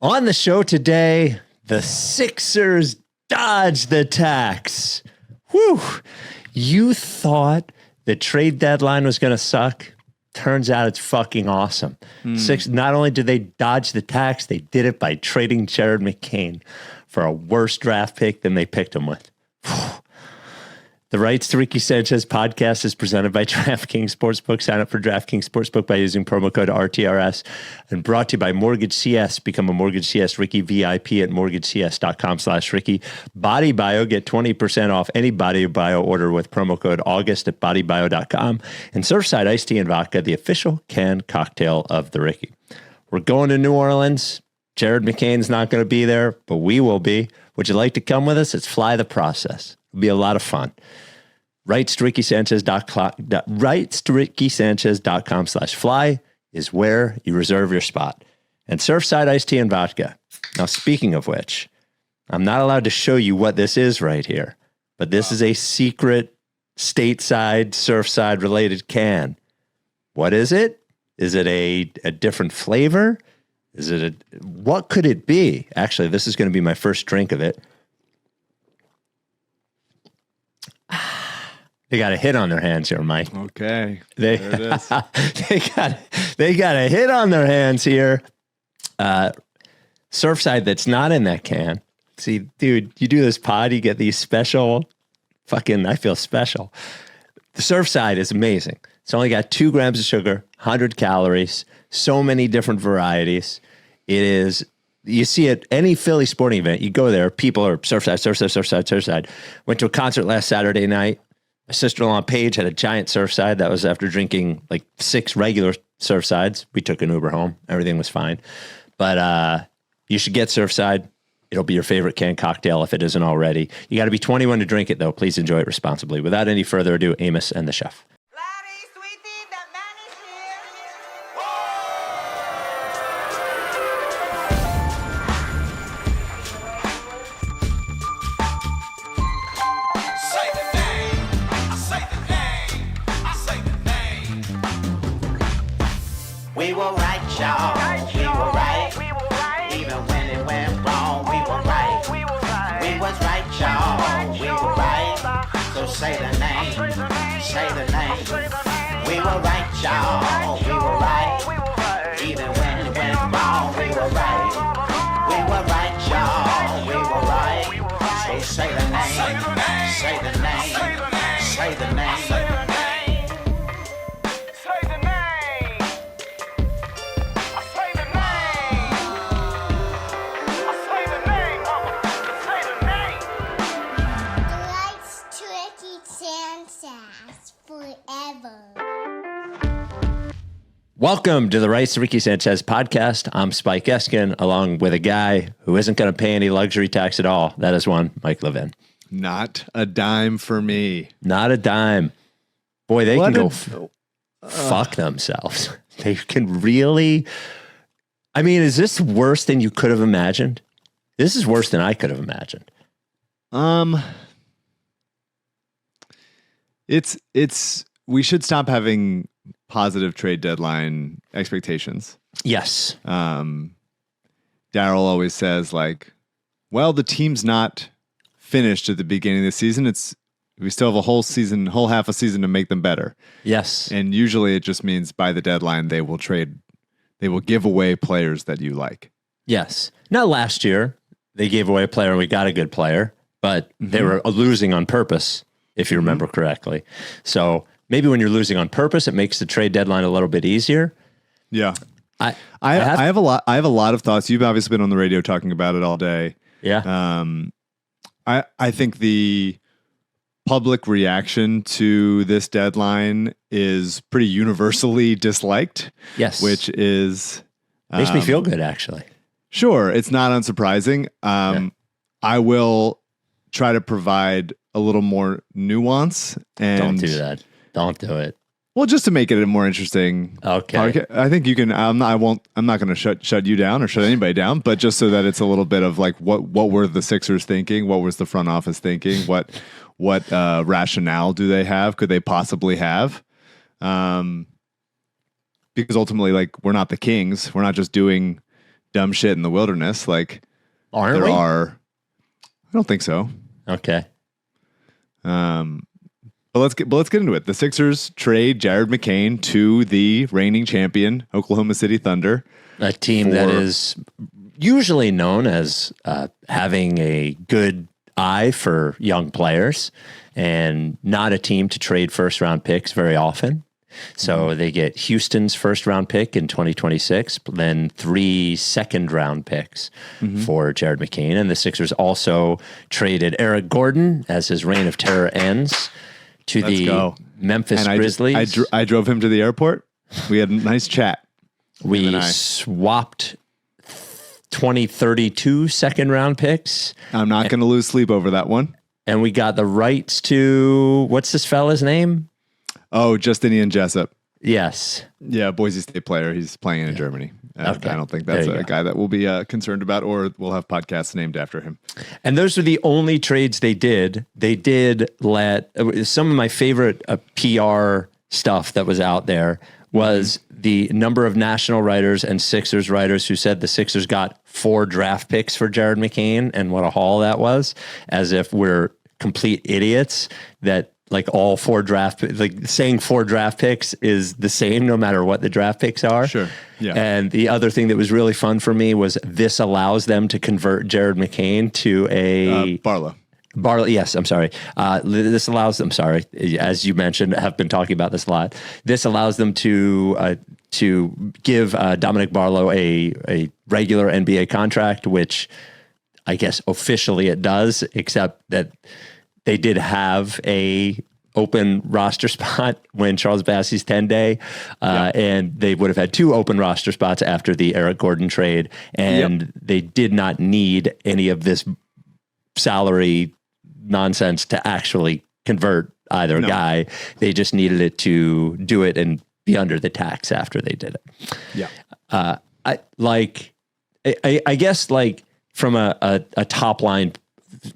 On the show today, the Sixers dodged the tax. Whew. You thought the trade deadline was going to suck. Turns out it's fucking awesome. Not only did they dodge the tax, they did it by trading Jared McCain for a worse draft pick than they picked him with. Whew. The Rights to Ricky Sanchez podcast is presented by DraftKings Sportsbook. Sign up for DraftKings Sportsbook by using promo code RTRS, and brought to you by MortgageCS. Become a MortgageCS Ricky VIP at mortgagecs.com/Ricky. Body Bio, get 20% off any Body Bio order with promo code August at bodybio.com. And Surfside Iced Tea and Vodka, the official canned cocktail of the Ricky. We're going to New Orleans. Jared McCain's not going to be there, but we will be. Would you like to come with us? It's Fly the Process. It'll be a lot of fun. Rights to RickySanchez.com/fly is where you reserve your spot. And Surfside Iced Tea and Vodka. Now, speaking of which, I'm not allowed to show you what this is right here, but this is a secret stateside Surfside related can. What is it? Is it a different flavor? What could it be? Actually, this is going to be my first drink of it. They got a hit on their hands here, Mike. Okay. There it is. they got a hit on their hands here. Surfside that's not in that can. See, dude, you do this pod, you get these special I feel special. The Surfside is amazing. It's only got 2 grams of sugar, 100 calories, so many different varieties. It is, you see at any Philly sporting event, you go there, people are Surfside. Went to a concert last Saturday night. My sister-in-law Paige had a giant Surfside. That was after drinking like 6 regular Surfsides. We took an Uber home. Everything was fine. But you should get Surfside. It'll be your favorite canned cocktail if it isn't already. You got to be 21 to drink it, though. Please enjoy it responsibly. Without any further ado, Amos and the chef. We were right, y'all. We were right. Even when it went wrong, we were right. We was right, y'all. We were right. So say the name. Say the name. We were right, y'all. We were right. Even when it went wrong, we were right. We were right, y'all. We were right. So say the name. Say the name. Say the name. Welcome to the Rights to Ricky Sanchez podcast. I'm Spike Eskin, along with a guy who isn't going to pay any luxury tax at all. That is one, Mike Levin. Not a dime for me. Not a dime. Boy, they can go fuck themselves. They can really... I mean, is this worse than you could have imagined? This is worse than I could have imagined. It's we should stop having positive trade deadline expectations. Yes. Daryl always says like, well, the team's not finished at the beginning of the season. We still have a whole half a season to make them better. Yes. And usually it just means by the deadline, they will give away players that you like. Yes. Not last year. They gave away a player and we got a good player, but they were losing on purpose, if you remember correctly. So maybe when you're losing on purpose, it makes the trade deadline a little bit easier. Yeah. I have a lot of thoughts. You've obviously been on the radio talking about it all day. Yeah. I think the public reaction to this deadline is pretty universally disliked. Yes. Which is makes me feel good, actually. Sure. It's not unsurprising. I will try to provide a little more nuance. And don't do that. Don't do it. Well, just to make it a more interesting. Okay. I think you can. I'm not going to shut you down or shut anybody down, but just so that it's a little bit of like what were the Sixers thinking? What was the front office thinking? What rationale do they have? Could they possibly have? Because ultimately, like, we're not the Kings. We're not just doing dumb shit in the wilderness. Like Aren't we? I don't think so. Okay. But let's get into it. The Sixers trade Jared McCain to the reigning champion Oklahoma City Thunder, A team that is usually known as having a good eye for young players and not a team to trade first round picks very often. So they get Houston's first round pick in 2026, then 3 second round picks for Jared McCain. And the Sixers also traded Eric Gordon as his reign of terror ends to Memphis Grizzlies. I drove him to the airport. We had a nice chat. We swapped 2032 second round picks. I'm not going to lose sleep over that one. And we got the rights to, what's this fella's name? Oh, Justinian Jessup. Yes. Yeah, Boise State player. He's playing in Germany. Okay. I don't think that's a guy that we'll be concerned about, or we'll have podcasts named after him. And those are the only trades they did. They did let some of my favorite PR stuff that was out there was the number of national writers and Sixers writers who said the Sixers got 4 draft picks for Jared McCain and what a haul that was, as if we're complete idiots that like all 4 draft, like saying 4 draft picks is the same no matter what the draft picks are. Sure. Yeah. And the other thing that was really fun for me was this allows them to convert Jared McCain to a Barlow. Yes, I'm sorry. This allows them, as you mentioned, have been talking about this a lot. This allows them to give Dominick Barlow a regular NBA contract, which I guess officially it does, except that they did have a open roster spot when Charles Bassey's 10-day, and they would have had 2 open roster spots after the Eric Gordon trade, and they did not need any of this salary nonsense to actually convert either guy. They just needed it to do it and be under the tax after they did it. Yeah. I guess like from a top line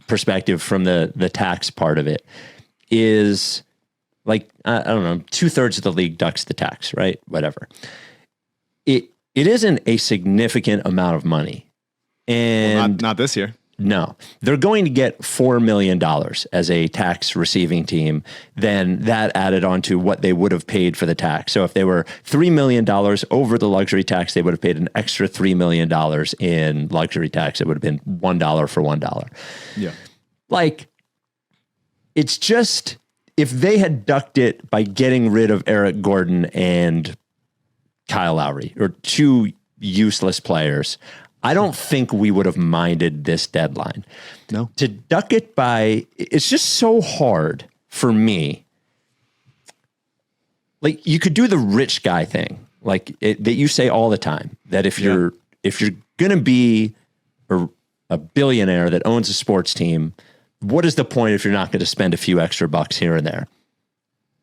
perspective from the tax part of it is like, I don't know, 2/3 of the league ducks the tax, right? Whatever. It isn't a significant amount of money. And not this year. No, they're going to get $4 million as a tax receiving team. Then that added on to what they would have paid for the tax. So if they were $3 million over the luxury tax, they would have paid an extra $3 million in luxury tax. It would have been $1 for $1. Yeah. Like, it's just, if they had ducked it by getting rid of Eric Gordon and Kyle Lowry, or 2 useless players, I don't think we would have minded this deadline. No. To duck it by, it's just so hard for me. Like, you could do the rich guy thing, like that you say all the time, that if you're going to be a billionaire that owns a sports team, what is the point if you're not going to spend a few extra bucks here and there?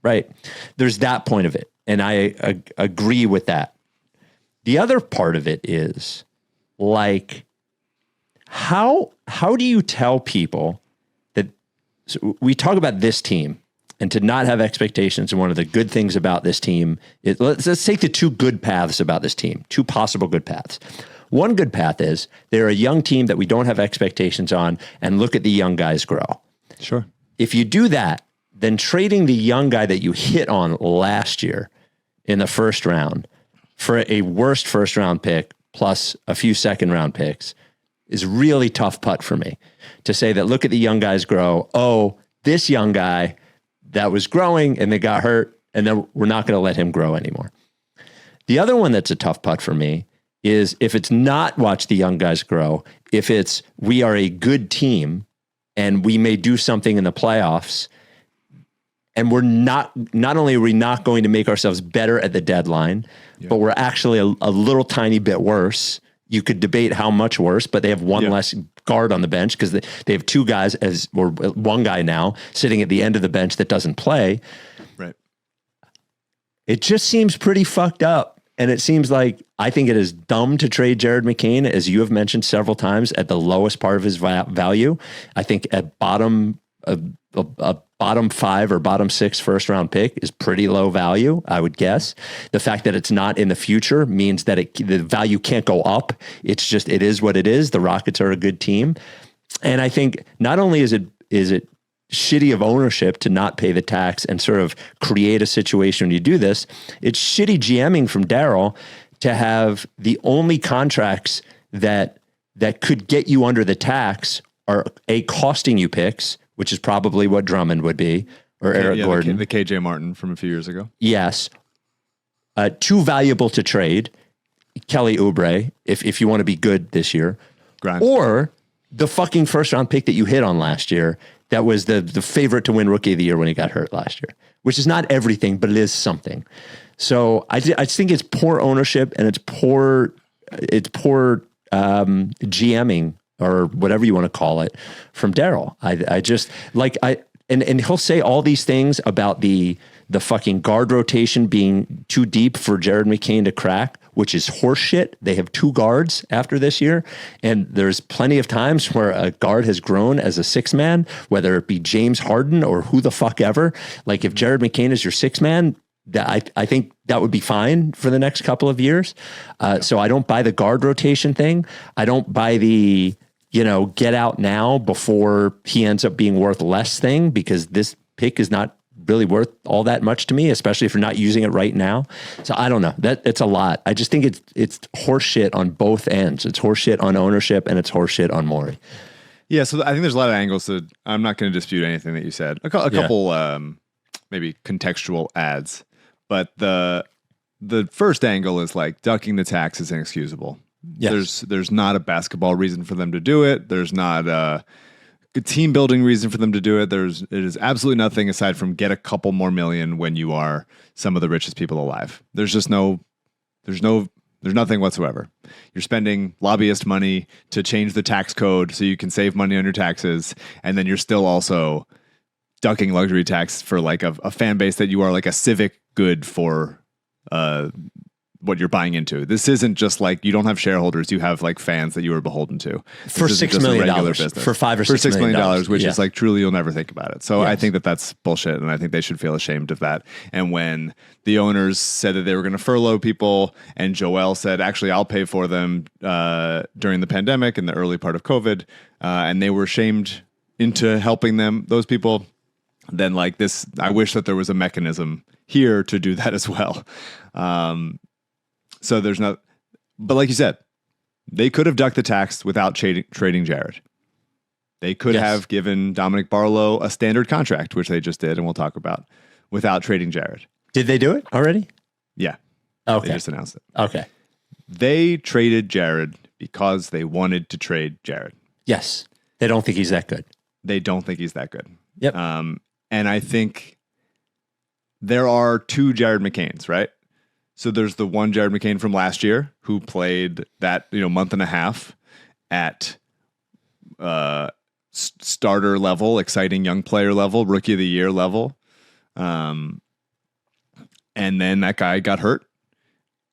Right? There's that point of it. And I agree with that. The other part of it is, like, how do you tell people that, so we talk about this team and to not have expectations, and one of the good things about this team is, let's take the 2 good paths about this team, 2 possible good paths. One good path is they're a young team that we don't have expectations on, and look at the young guys grow. Sure. If you do that, then trading the young guy that you hit on last year in the first round for a worst first round pick plus a few second round picks is really tough putt for me to say that, look at the young guys grow. Oh, this young guy that was growing and they got hurt, and then we're not going to let him grow anymore. The other one that's a tough putt for me is if it's not watch the young guys grow, if it's we are a good team and we may do something in the playoffs, and we're not only are we not going to make ourselves better at the deadline, but we're actually a little tiny bit worse. You could debate how much worse, but they have one less guard on the bench because they have 2 guys or 1 guy now sitting at the end of the bench that doesn't play. Right. It just seems pretty fucked up. And it seems like, I think it is dumb to trade Jared McCain, as you have mentioned several times, at the lowest part of his value. I think at bottom, a bottom 5 or bottom 6 first round pick is pretty low value, I would guess. The fact that it's not in the future means that the value can't go up. It's just, it is what it is. The Rockets are a good team. And I think not only is it shitty of ownership to not pay the tax and sort of create a situation when you do this, it's shitty GMing from Daryl to have the only contracts that could get you under the tax are costing you picks, which is probably what Drummond would be, or Eric Gordon. The KJ Martin from a few years ago. Yes. Too valuable to trade, Kelly Oubre, if you want to be good this year. Grimes. Or the fucking first round pick that you hit on last year that was the favorite to win Rookie of the Year when he got hurt last year, which is not everything, but it is something. So I think it's poor ownership and it's poor GMing or whatever you want to call it from Daryl. I just like, and he'll say all these things about the fucking guard rotation being too deep for Jared McCain to crack, which is horseshit. They have 2 guards after this year. And there's plenty of times where a guard has grown as a 6-man, whether it be James Harden or who the fuck ever. Like if Jared McCain is your 6-man, I think that would be fine for the next couple of years. So I don't buy the guard rotation thing. I don't buy the, get out now before he ends up being worth less thing, because this pick is not really worth all that much to me, especially if you're not using it right now. So I don't know, it's a lot. I just think it's horseshit on both ends. It's horseshit on ownership and it's horseshit on Morey. Yeah. So I think there's a lot of angles that I'm not going to dispute anything that you said. A couple, maybe contextual adds. But the first angle is like ducking the tax is inexcusable. Yes. There's not a basketball reason for them to do it. There's not a good team building reason for them to do it. It is absolutely nothing aside from get a couple more million when you are some of the richest people alive. There's nothing whatsoever. You're spending lobbyist money to change the tax code so you can save money on your taxes, and then you're still also ducking luxury tax for like a fan base that you are like a civic good for what you're buying into. This isn't just like you don't have shareholders, you have like fans that you are beholden to. For $6 million, for $6 million, which is like truly you'll never think about it. So I think that's bullshit, and I think they should feel ashamed of that. And when the owners said that they were going to furlough people, and Joel said, actually, I'll pay for them during the pandemic in the early part of COVID, and they were shamed into helping them, those people, then like this, I wish that there was a mechanism here to do that as well. So there's not, but like you said, they could have ducked the tax without trading Jared. They could have given Dominick Barlow a standard contract, which they just did, and we'll talk about, without trading Jared. Did they do it already? Yeah. Okay. They just announced it. Okay. They traded Jared because they wanted to trade Jared. Yes. They don't think he's that good. They don't think he's that good. Yep. And I think there are 2 Jared McCains, right? So there's the one Jared McCain from last year who played that, month and a half at starter level, exciting young player level, rookie of the year level. And then that guy got hurt.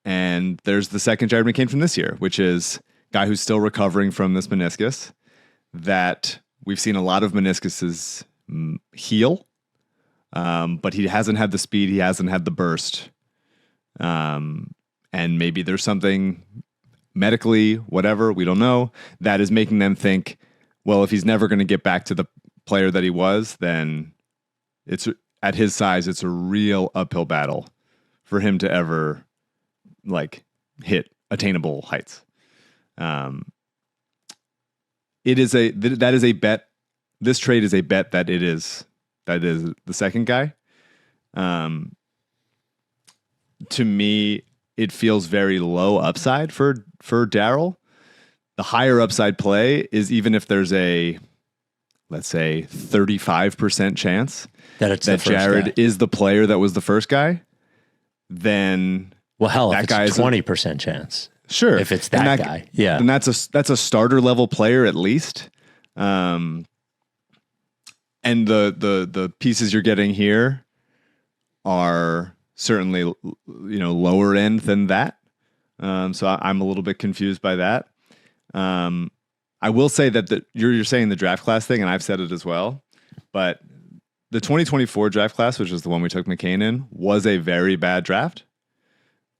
And there's the second Jared McCain from this year, which is a guy who's still recovering from this meniscus that we've seen a lot of meniscuses heal. But he hasn't had the speed. He hasn't had the burst. And maybe there's something medically, whatever, we don't know, that is making them think, well, if he's never going to get back to the player that he was, then it's at his size, it's a real uphill battle for him to ever like hit attainable heights. That is a bet. This trade is a bet that is the second guy. To me, it feels very low upside for Daryl. The higher upside play is even if there's a, let's say, 35% chance that Jared is the player that was the first guy, then if it's 20% chance. Sure. If it's that guy. Yeah. Then that's a starter level player at least. And the pieces you're getting here are certainly, lower end than that. So I'm a little bit confused by that. I will say that you're saying the draft class thing, and I've said it as well, but the 2024 draft class, which is the one we took McCain in, was a very bad draft.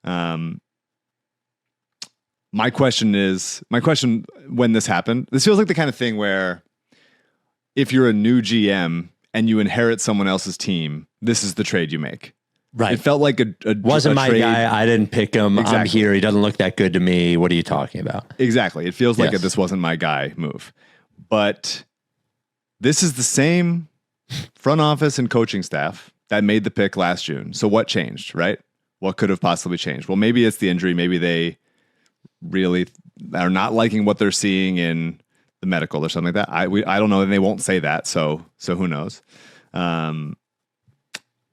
My question when this happened, this feels like the kind of thing where if you're a new GM and you inherit someone else's team, this is the trade you make. Right. It felt like wasn't my trade. guy. I didn't pick him. Exactly. I'm here. He doesn't look that good to me. What are you talking about? Exactly. It feels like Yes. this wasn't my guy move. But this is the same front office and coaching staff that made the pick last June. So what changed, right? What could have possibly changed? Well, maybe it's the injury. Maybe they really are not liking what they're seeing in the medical or something like that. I don't know, and they won't say that. So who knows?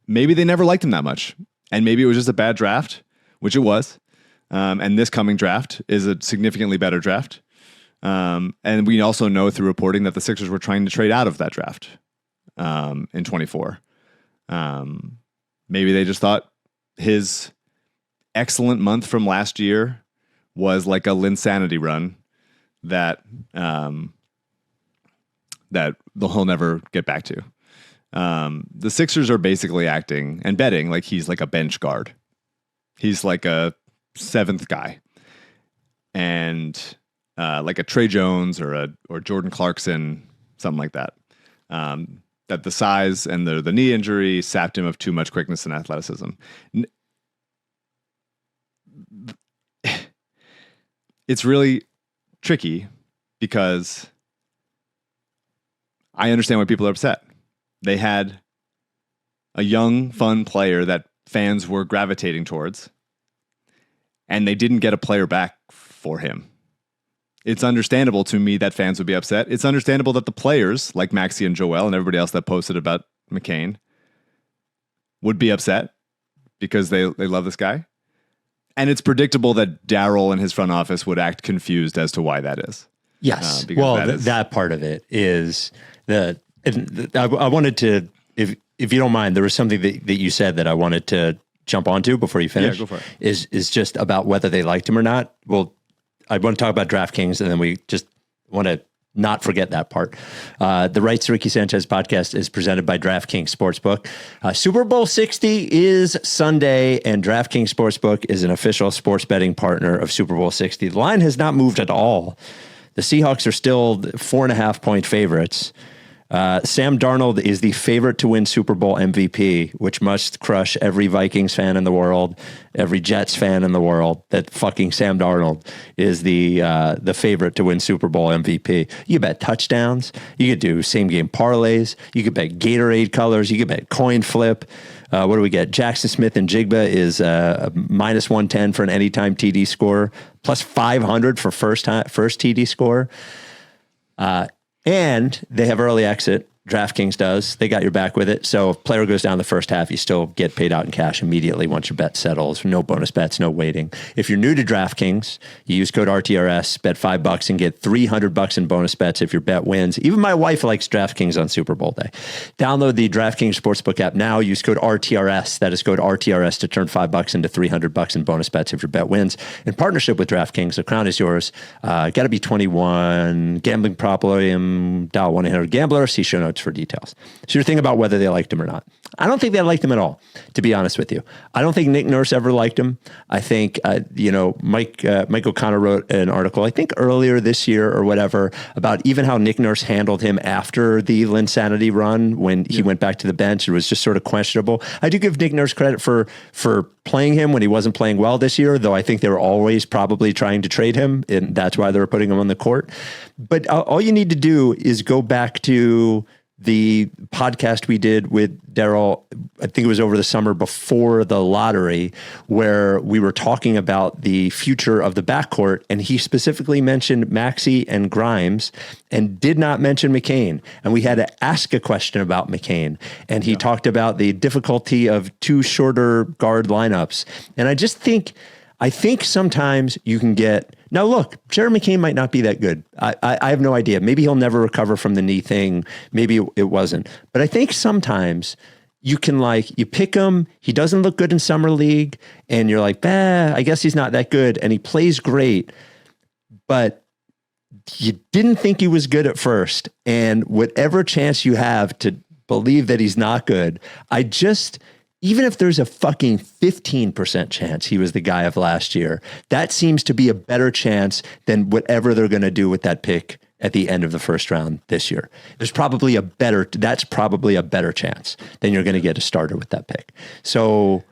Maybe they never liked him that much, and maybe it was just a bad draft, which it was. And this coming draft is a significantly better draft. And we also know through reporting that the Sixers were trying to trade out of that draft in 24. Maybe they just thought his excellent month from last year was like a Linsanity run that he'll never get back to. The Sixers are basically acting and betting like he's like a bench guard. He's like a seventh guy, and like a Trey Jones or Jordan Clarkson, something like that. That the size and the knee injury sapped him of too much quickness and athleticism. It's really tricky because I understand why people are upset. They had a young, fun player that fans were gravitating towards, and they didn't get a player back for him. It's understandable to me that fans would be upset. It's understandable that the players, like Maxey and Joel and everybody else that posted about McCain, would be upset because they love this guy. And it's predictable that Daryl and his front office would act confused as to why that is. Yes. Well, that part of it is I wanted to, if you don't mind, there was something that you said that I wanted to jump onto before you finish. Yeah, go for it. Is just about whether they liked him or not. Well, I want to talk about DraftKings, and then we just want to not forget that part. The Rights to Ricky Sanchez podcast is presented by DraftKings Sportsbook. Super Bowl 60 is Sunday, and DraftKings Sportsbook is an official sports betting partner of Super Bowl 60. The line has not moved at all. The Seahawks are still 4.5-point favorites. Sam Darnold is the favorite to win Super Bowl MVP, which must crush every Vikings fan in the world, every Jets fan in the world, that fucking Sam Darnold is the favorite to win Super Bowl MVP. You could bet touchdowns. You could do same game parlays. You could bet Gatorade colors. You could bet coin flip. What do we get? Jackson Smith and Jigba is minus 110 for an anytime TD score, plus 500 for first TD score. And they have early exit. DraftKings does. They got your back with it. So if player goes down the first half, you still get paid out in cash immediately once your bet settles. No bonus bets, no waiting. If you're new to DraftKings, you use code RTRS, bet $5 and get $300 in bonus bets if your bet wins. Even my wife likes DraftKings on Super Bowl day. Download the DraftKings Sportsbook app now. Use code RTRS. That is code RTRS to turn $5 into $300 in bonus bets if your bet wins. In partnership with DraftKings, the crown is yours. Got to be 21. Gambling problem. Dial 1-800-GAMBLER. See show notes for details. So you're thinking about whether they liked him or not. I don't think they liked him at all, to be honest with you. I don't think Nick Nurse ever liked him. I think, Mike O'Connor wrote an article, I think earlier this year or whatever, about even how Nick Nurse handled him after the Linsanity run when he went back to the bench. It was just sort of questionable. I do give Nick Nurse credit for playing him when he wasn't playing well this year, though I think they were always probably trying to trade him, and that's why they were putting him on the court. But all you need to do is go back to the podcast we did with Daryl, I think it was over the summer before the lottery, where we were talking about the future of the backcourt, and he specifically mentioned Maxey and Grimes and did not mention McCain. And we had to ask a question about McCain, and he talked about the difficulty of two shorter guard lineups. And I think sometimes you can get... Now, look, Jared McCain might not be that good. I have no idea. Maybe he'll never recover from the knee thing. Maybe it wasn't. But I think sometimes you can, you pick him, he doesn't look good in summer league, and you're like, I guess he's not that good, and he plays great, but you didn't think he was good at first, and whatever chance you have to believe that he's not good. Even if there's a fucking 15% chance he was the guy of last year, that seems to be a better chance than whatever they're going to do with that pick at the end of the first round this year. That's probably a better chance than you're going to get a starter with that pick. So,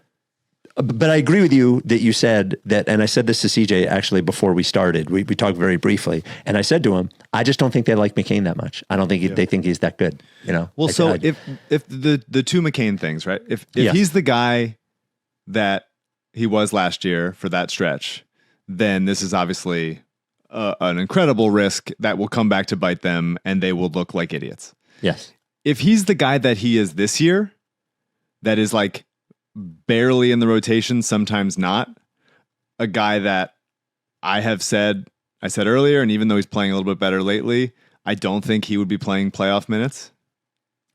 but I agree with you that you said that, and I said this to CJ actually before we started. We talked very briefly, and I said to him, I just don't think they like McCain that much. I don't think they think he's that good. Well, if the two McCain things, right? If he's the guy that he was last year for that stretch, then this is obviously an incredible risk that will come back to bite them, and they will look like idiots. Yes. If he's the guy that he is this year, that is like barely in the rotation, sometimes not, a guy that I said earlier, and even though he's playing a little bit better lately, I don't think he would be playing playoff minutes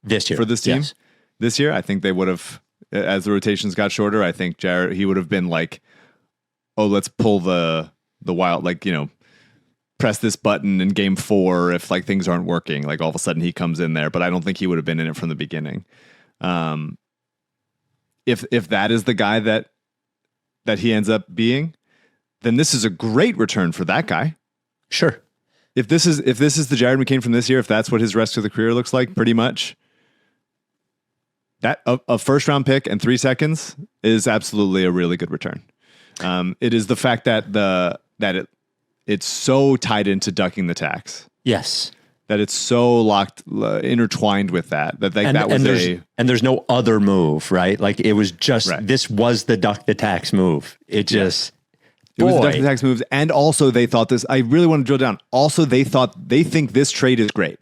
this year for this team. Yes. This year, I think they would have, as the rotations got shorter, I think he would have been like, oh, let's pull the wild, like, press this button in game 4 if like things aren't working. Like all of a sudden he comes in there, but I don't think he would have been in it from the beginning. If that is the guy that he ends up being, then this is a great return for that guy. Sure. If this is the Jared McCain from this year, if that's what his rest of the career looks like, pretty much, that a first round pick and 3 seconds is absolutely a really good return. It is the fact that it's so tied into ducking the tax. Yes. That it's so intertwined with that there's no other move, right? Like it was just, This was the duck the tax move. It was the duck the tax moves. And also they thought this, I really want to drill down. Also, they think this trade is great.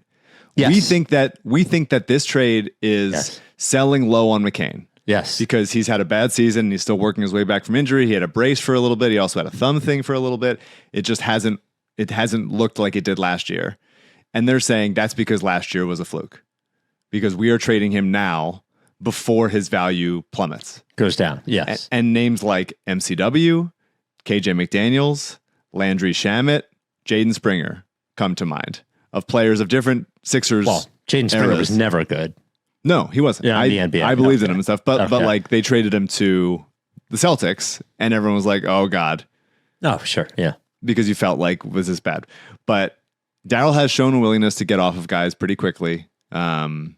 Yes. We think that this trade is selling low on McCain. Yes. Because he's had a bad season and he's still working his way back from injury. He had a brace for a little bit. He also had a thumb thing for a little bit. It just hasn't looked like it did last year. And they're saying that's because last year was a fluke. Because we are trading him now before his value plummets. Goes down, yes. And names like MCW, KJ McDaniels, Landry Shamet, Jaden Springer come to mind of players of different Sixers. Well, Jaden Springer was never good. No, he wasn't. Yeah, the NBA. I believed in him and stuff, but like they traded him to the Celtics, and everyone was like, "Oh God." Oh, sure, yeah. Because you felt like, was this bad? But Daryl has shown a willingness to get off of guys pretty quickly, to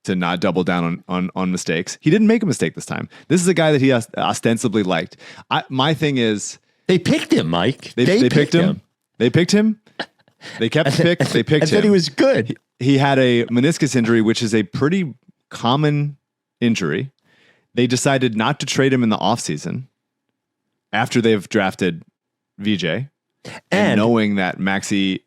not double down on mistakes. He didn't make a mistake this time. This is a guy that he ostensibly liked. My thing is, they picked him, Mike. They picked him. They picked him. They kept the pick. They picked him. I said he was good. He had a meniscus injury, which is a pretty common injury. They decided not to trade him in the offseason after they've drafted VJ, and knowing that Maxey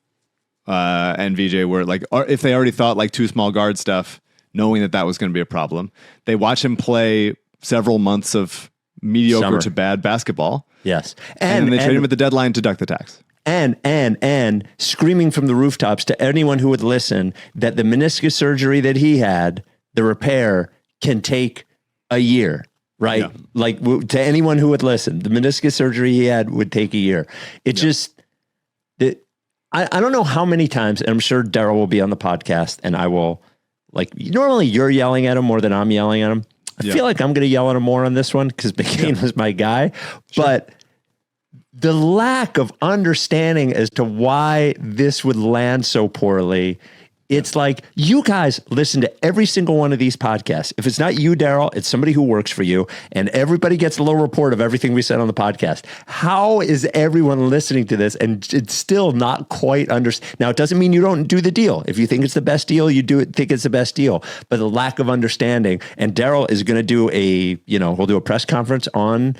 and VJ were like, or if they already thought like two small guard stuff, knowing that was going to be a problem. They watch him play several months of mediocre to bad basketball. Yes. And they trade him at the deadline to duck the tax. And screaming from the rooftops to anyone who would listen that the meniscus surgery that he had, the repair, can take a year, right? Yeah. Like to anyone who would listen, the meniscus surgery he had would take a year. It just, I don't know how many times, and I'm sure Daryl will be on the podcast and I will, like, normally you're yelling at him more than I'm yelling at him. I feel like I'm going to yell at him more on this one because McCain was my guy. Sure. But the lack of understanding as to why this would land so poorly, it's like, you guys listen to every single one of these podcasts. If it's not you, Daryl, it's somebody who works for you, and everybody gets a little report of everything we said on the podcast. How is everyone listening to this and it's still not quite understand? Now, it doesn't mean you don't do the deal. If you think it's the best deal, you think it's the best deal. But the lack of understanding, and Daryl is going to do we'll do a press conference on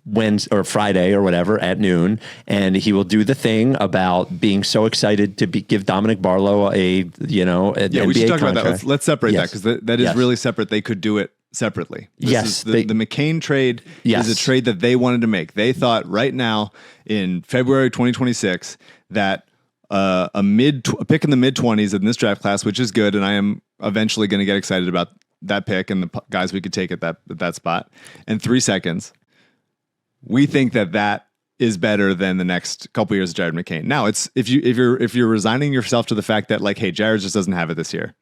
Wednesday or Friday or whatever at noon, and he will do the thing about being so excited to give Dominick Barlow a NBA we should talk contract. about that. Let's separate that because that is really separate. They could do it separately. The McCain trade is a trade that they wanted to make. They thought right now in February 2026 that a pick in the mid-20s in this draft class, which is good, and I am eventually going to get excited about that pick and the guys we could take at that spot, and 3 seconds. We think that is better than the next couple years of Jared McCain. Now, it's if you're resigning yourself to the fact that, like, hey, Jared just doesn't have it this year,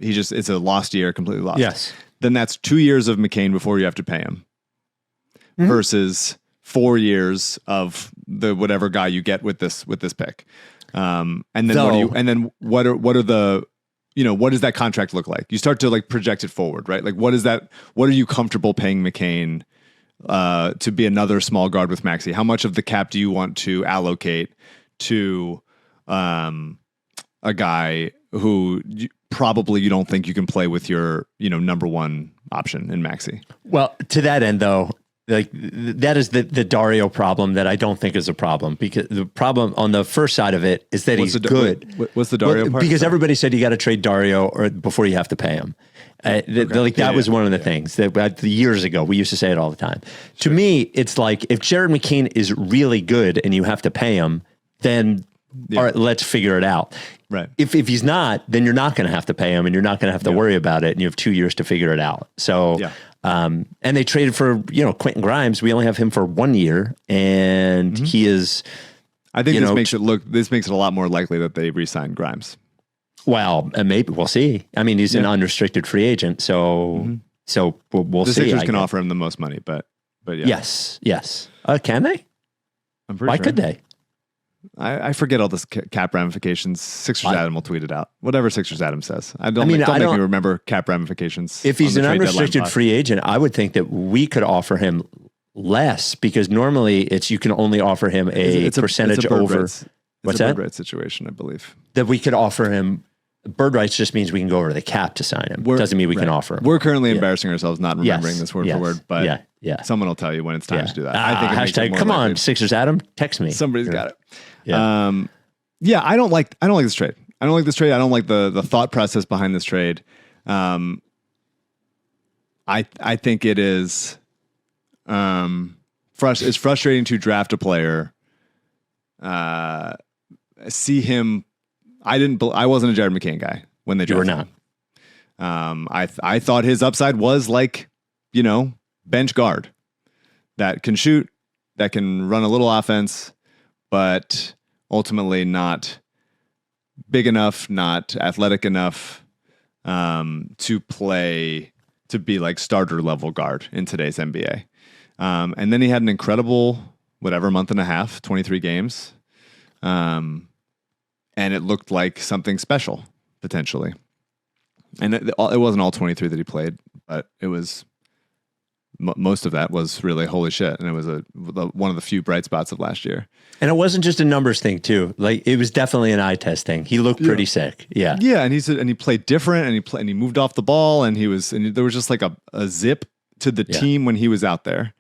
it's a lost year, completely lost. Yes. Then that's 2 years of McCain before you have to pay him versus 4 years of the whatever guy you get with this pick. And then what are the, what does that contract look like? You start to like project it forward, right? Like what are you comfortable paying McCain to be another small guard with Maxey? How much of the cap do you want to allocate to a guy who probably you don't think you can play with your, number one option in Maxey? Well, to that end though, like that is the Dario problem that I don't think is a problem, because the problem on the first side of it is that he's good. What's the Dario part? Because everybody said you got to trade Dario or before you have to pay him. That was one of the things that years ago we used to say it all the time. Sure. To me, it's like if Jared McCain is really good and you have to pay him, then all right, let's figure it out. Right. If he's not, then you're not going to have to pay him and you're not going to have to worry about it, and you have 2 years to figure it out. So, and they traded for, Quentin Grimes. We only have him for 1 year, and he is. I think this makes it a lot more likely that they re-sign Grimes. Well, maybe we'll see. I mean, he's an unrestricted free agent, so we'll see. The Sixers can offer him the most money, but yeah. Yes. Can they? I'm pretty Why sure. could they? I forget all this cap ramifications. Sixers Adam will tweet it out. Whatever Sixers Adam says. Don't make me remember cap ramifications. If he's an unrestricted free agent, I would think that we could offer him less, because normally you can only offer him a percentage over. What's that? Bird rights situation, I believe. That we could offer him. Bird rights just means we can go over the cap to sign him. Doesn't mean we can offer him. We're currently embarrassing ourselves not remembering this word for word, but someone will tell you when it's time to do that. I think it makes it more come likely. on, Sixers Adam, text me. Somebody's got it. Yeah. I don't like this trade. I don't like this trade. I don't like the thought process behind this trade. I think it is it's frustrating to draft a player, see him. I wasn't a Jared McCain guy when they drafted him. You were not. I thought his upside was like, bench guard that can shoot, that can run a little offense, but ultimately not big enough, not athletic enough to be like starter level guard in today's NBA. And then he had an incredible, month and a half, 23 games. And it looked like something special, potentially. And it wasn't all 23 that he played, but it was most of that was really holy shit. And it was one of the few bright spots of last year. And it wasn't just a numbers thing too. Like it was definitely an eye test thing. He looked pretty sick. Yeah. Yeah. And he played different, and he moved off the ball, and there was just like a zip to the team when he was out there.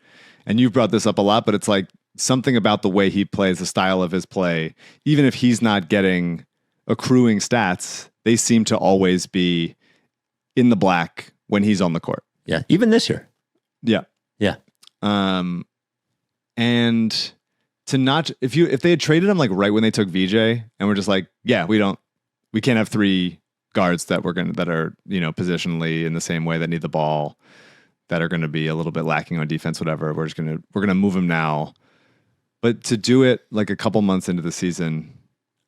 And you've brought this up a lot, but it's like something about the way he plays, the style of his play, even if he's not getting accruing stats, they seem to always be in the black when he's on the court. Yeah. Even this year. Yeah. Yeah. And to not, if they had traded him like right when they took VJ and we're just like, yeah, we can't have three guards that are, positionally in the same way that need the ball, that are going to be a little bit lacking on defense, whatever. We're going to move him now. But to do it like a couple months into the season,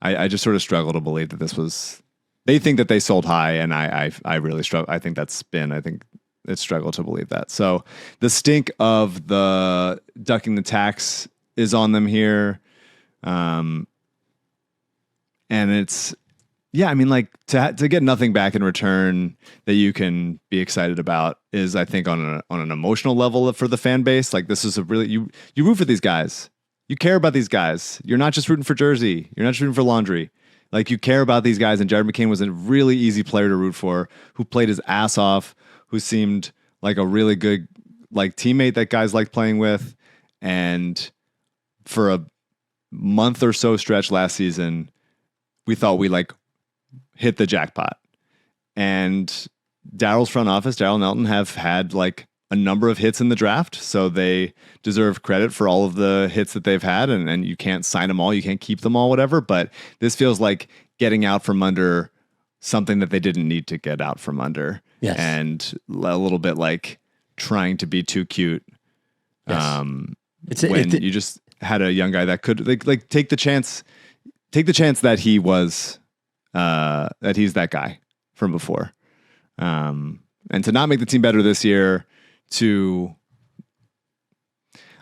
I just sort of struggle to believe that they think that they sold high, and I really struggle. I think that's spin. I think it's struggle to believe that. So the stink of the ducking the tax is on them here. And it's, yeah, I mean, like to get nothing back in return that you can be excited about is, I think, on an emotional level for the fan base. Like this is you root for these guys. You care about these guys. You're not just rooting for jersey. You're not just rooting for laundry. Like you care about these guys. And Jared McCain was a really easy player to root for, who played his ass off, who seemed like a really good like teammate that guys liked playing with. And for a month or so stretch last season, we thought we like hit the jackpot. And Daryl's front office, Daryl Nelton, have had like a number of hits in the draft, so they deserve credit for all of the hits that they've had, and you can't sign them all, you can't keep them all, whatever, but this feels like getting out from under something that they didn't need to get out from under. Yes. And a little bit like trying to be too cute. Yes. You just had a young guy that could like take the chance that he was that he's that guy from before. And to not make the team better this year,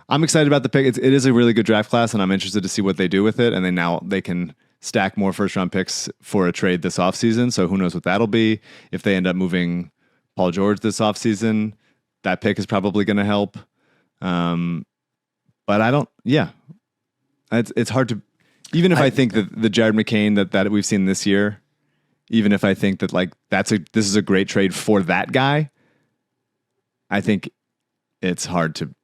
I'm excited about the pick. It is a really good draft class, and I'm interested to see what they do with it. And they can stack more first-round picks for a trade this offseason. So who knows what that'll be. If they end up moving Paul George this offseason, that pick is probably going to help. But it's hard to, even if I think that the Jared McCain that we've seen this year, even if I think that like this is a great trade for that guy, I think it's hard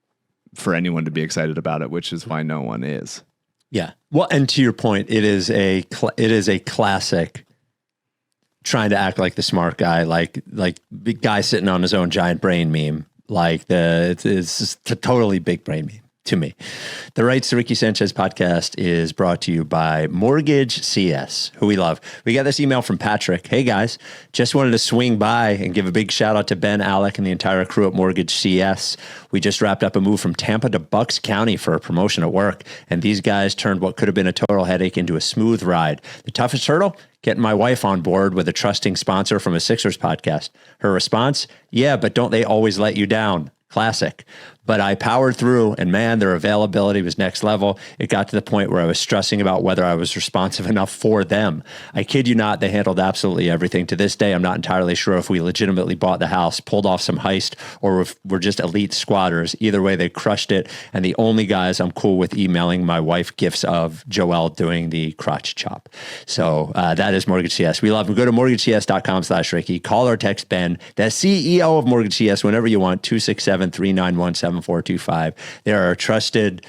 for anyone to be excited about it, which is why no one is. Yeah. Well, and to your point, it is a classic trying to act like the smart guy, like the guy sitting on his own giant brain meme. Like it's just a totally big brain meme to me. The Rights to Ricky Sanchez podcast is brought to you by MortgageCS, who we love. We got this email from Patrick. Hey guys, just wanted to swing by and give a big shout out to Ben, Alec, and the entire crew at MortgageCS. We just wrapped up a move from Tampa to Bucks County for a promotion at work, and these guys turned what could have been a total headache into a smooth ride. The toughest hurdle? Getting my wife on board with a trusting sponsor from a Sixers podcast. Her response? Yeah, but don't they always let you down? Classic. But I powered through, and man, their availability was next level. It got to the point where I was stressing about whether I was responsive enough for them. I kid you not, they handled absolutely everything. To this day, I'm not entirely sure if we legitimately bought the house, pulled off some heist, or if we're just elite squatters. Either way, they crushed it. And the only guys I'm cool with emailing my wife gifts of Joelle doing the crotch chop. So that is MortgageCS. We love them. Go to mortgagecs.com/Ricky. Call or text Ben, the CEO of MortgageCS, whenever you want, 267-391-7425. They're our trusted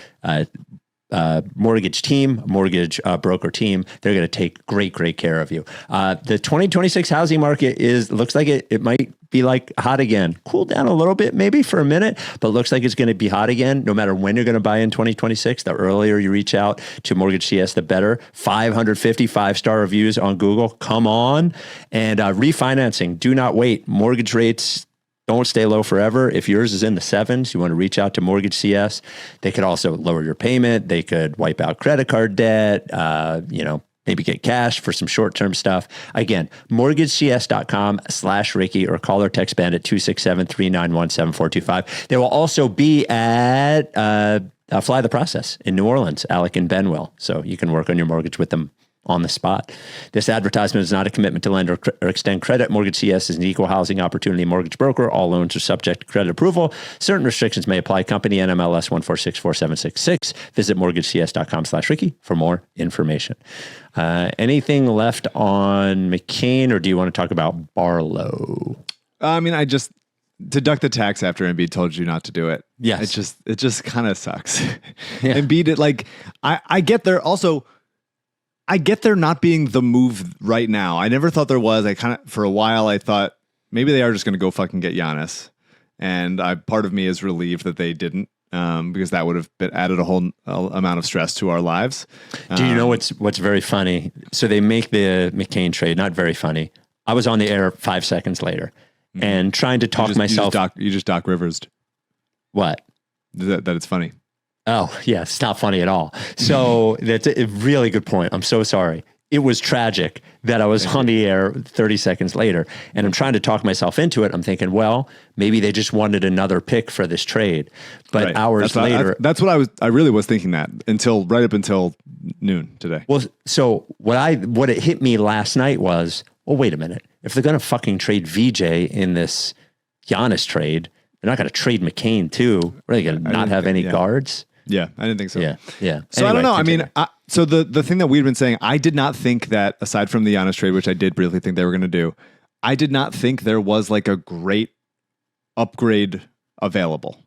mortgage team, mortgage broker team. They're going to take great care of you. The 2026 housing market looks like it might be like hot again. Cool down a little bit maybe for a minute, but looks like it's going to be hot again no matter when you're going to buy in 2026. The earlier you reach out to MortgageCS, the better. 555-star reviews on Google. Come on. And refinancing. Do not wait. Mortgage rates don't stay low forever. If yours is in the 7s, you want to reach out to MortgageCS. They could also lower your payment. They could wipe out credit card debt, maybe get cash for some short-term stuff. Again, mortgagecs.com/Ricky or call or text Ben at 267-391-7425. They will also be at Fly the Process in New Orleans, Alec and Ben will. So you can work on your mortgage with them on the spot. This advertisement is not a commitment to lend or extend credit. MortgageCS is an equal housing opportunity mortgage broker. All loans are subject to credit approval. Certain restrictions may apply. Company NMLS 1464766. Visit mortgagecs.com/Ricky for more information. Anything left on McCain, or do you want to talk about Barlow? I mean, I just deduct the tax after Embiid told you not to do it. Yes. It just kind of sucks. Yeah. Embiid, I get there also. I get there not being the move right now. I never thought there was. For a while, I thought maybe they are just going to go fucking get Giannis. And part of me is relieved that they didn't, because that would have added a whole amount of stress to our lives. Do you know what's very funny? So they make the McCain trade. Not very funny. I was on the air 5 seconds later and trying to talk myself. You just Doc Rivers'd. What? That it's funny. Oh, yeah, it's not funny at all. So that's a really good point. I'm so sorry. It was tragic that I was on the air 30 seconds later, and I'm trying to talk myself into it. I'm thinking, well, maybe they just wanted another pick for this trade. But right. Hours later... That's what I really was thinking that right up until noon today. Well, so what it hit me last night was, well, wait a minute. If they're going to fucking trade VJ in this Giannis trade, they're not going to trade McCain too. Are they going to not have any guards? Yeah, I didn't think so. Yeah. So anyway, I don't know. Continue. I mean, so the thing that we'd been saying, I did not think that, aside from the Giannis trade, which I did really think they were going to do, I did not think there was like a great upgrade available.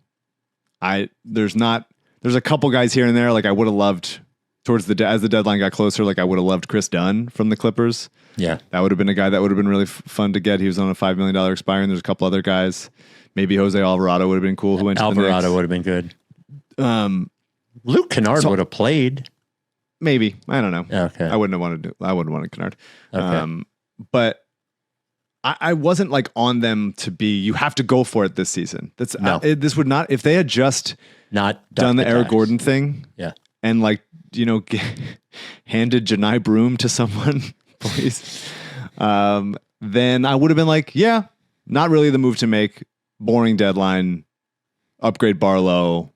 There's a couple guys here and there. Like I would have loved as the deadline got closer. Like I would have loved Chris Dunn from the Clippers. Yeah, that would have been a guy that would have been really fun to get. He was on a $5 million expire, and there's a couple other guys. Maybe Jose Alvarado would have been cool. Who went to the Knicks. Alvarado would have been good. Luke Kennard would have played. Maybe. I don't know. Okay. I wouldn't have wanted Kennard. Okay. But I wasn't like on them to be, you have to go for it this season. This would not, if they had just not done the Eric Gordon thing. Yeah. And handed Janai Broom to someone, please. Then I would have been like, yeah, not really the move to make. Boring deadline, upgrade Barlow.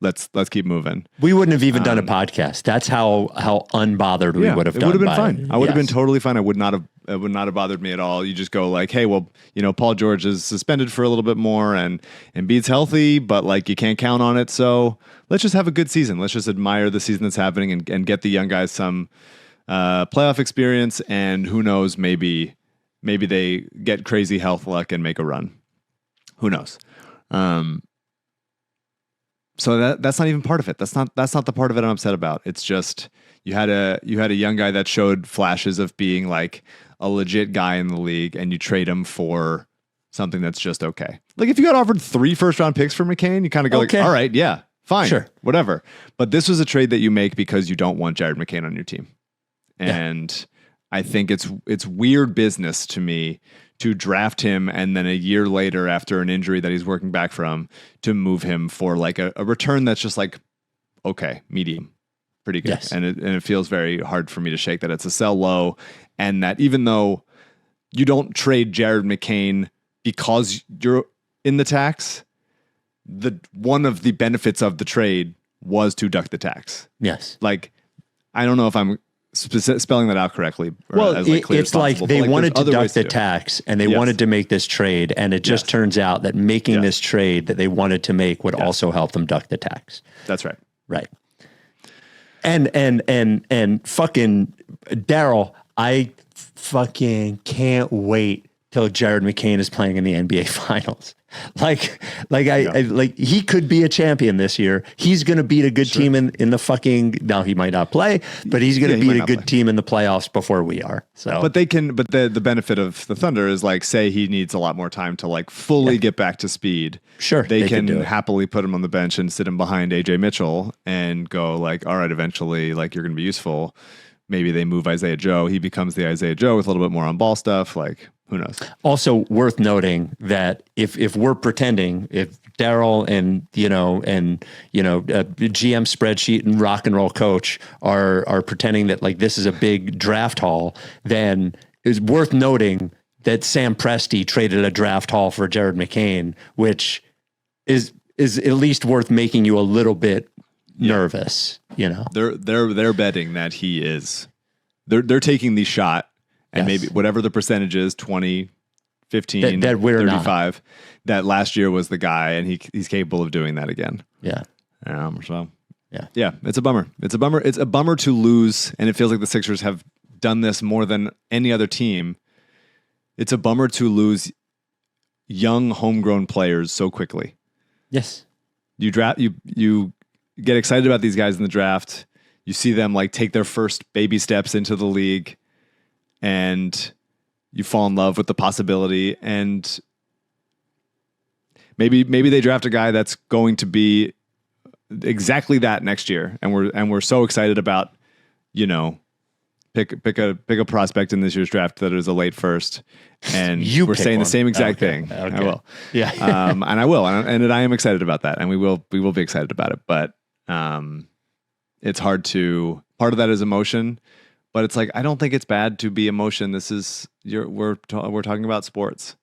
Let's keep moving. We wouldn't have even done a podcast. That's how unbothered we would have done. It would have been by fine. it. I would have been Yes. totally fine. It would not have bothered me at all. You just go like, hey, well, Paul George is suspended for a little bit more and Embiid's healthy, but like you can't count on it. So let's just have a good season. Let's just admire the season that's happening and get the young guys some playoff experience. And who knows, maybe they get crazy health luck and make a run. Who knows? So that's not even part of it. That's not the part of it I'm upset about. It's just you had a young guy that showed flashes of being like a legit guy in the league, and you trade him for something that's just okay. Like if you got offered 3 first-round picks for McCain, you kind of go Okay. like, all right, yeah, fine, Sure. whatever. But this was a trade that you make because you don't want Jared McCain on your team, and I think it's weird business to me to draft him and then a year later, after an injury that he's working back from, to move him for like a return that's just like, okay, medium, pretty good. Yes. And it feels very hard for me to shake that it's a sell low, and that even though you don't trade Jared McCain because you're in the tax, one of the benefits of the trade was to duck the tax. Yes. Like, I don't know if I'm spelling that out correctly. Well, clear it's as like possible, they but, wanted to there's other duck ways the to. tax and they Yes. wanted to make this trade. And it just Yes. turns out that making Yes. this trade that they wanted to make would Yes. also help them duck the tax. That's right. Right. And fucking Daryl, I fucking can't wait till Jared McCain is playing in the NBA finals. Like he could be a champion this year. He's going to beat a good team in the fucking, now he might not play, but he's going to beat a good team in the playoffs before we are. So, But the benefit of the Thunder is like, say he needs a lot more time to like fully get back to speed. Sure, They they can could do it. happily put him on the bench and sit him behind AJ Mitchell and go like, all right, eventually like you're going to be useful. Maybe they move Isaiah Joe. He becomes the Isaiah Joe with a little bit more on ball stuff. Like, who knows? also worth noting that if we're pretending, if Daryl and GM spreadsheet and rock and roll coach are pretending that like this is a big draft haul, then it's worth noting that Sam Presti traded a draft haul for Jared McCain, which is at least worth making you a little bit nervous. They're betting that he is. They're taking the shot. And Yes. maybe whatever the percentage is, 20, 15, That we're not. 35, that last year was the guy, and he's capable of doing that again. Yeah. So, Yeah. it's a bummer. It's a bummer to lose, and it feels like the Sixers have done this more than any other team. It's a bummer to lose young, homegrown players so quickly. Yes. You get excited about these guys in the draft. You see them like take their first baby steps into the league, and you fall in love with the possibility, and maybe they draft a guy that's going to be exactly that next year, and we're so excited about, pick a prospect in this year's draft that is a late first, and You we're pick saying one. the same exact Okay. thing. Okay. I will, Yeah. and I will, and I am excited about that, and we will be excited about it, but it's hard to. Part of that is emotion. But it's like, I don't think it's bad to be emotion. This is we're talking about sports.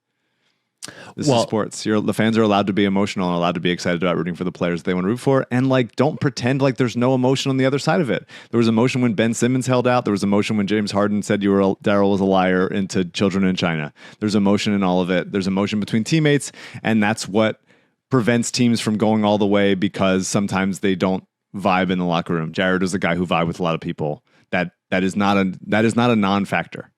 This is sports. The fans are allowed to be emotional and allowed to be excited about rooting for the players they want to root for. And like, don't pretend like there's no emotion on the other side of it. There was emotion when Ben Simmons held out. There was emotion when James Harden said Daryl was a liar into children in China. There's emotion in all of it. There's emotion between teammates, and that's what prevents teams from going all the way, because sometimes they don't vibe in the locker room. Jared is a guy who vibed with a lot of people. That is not a non-factor.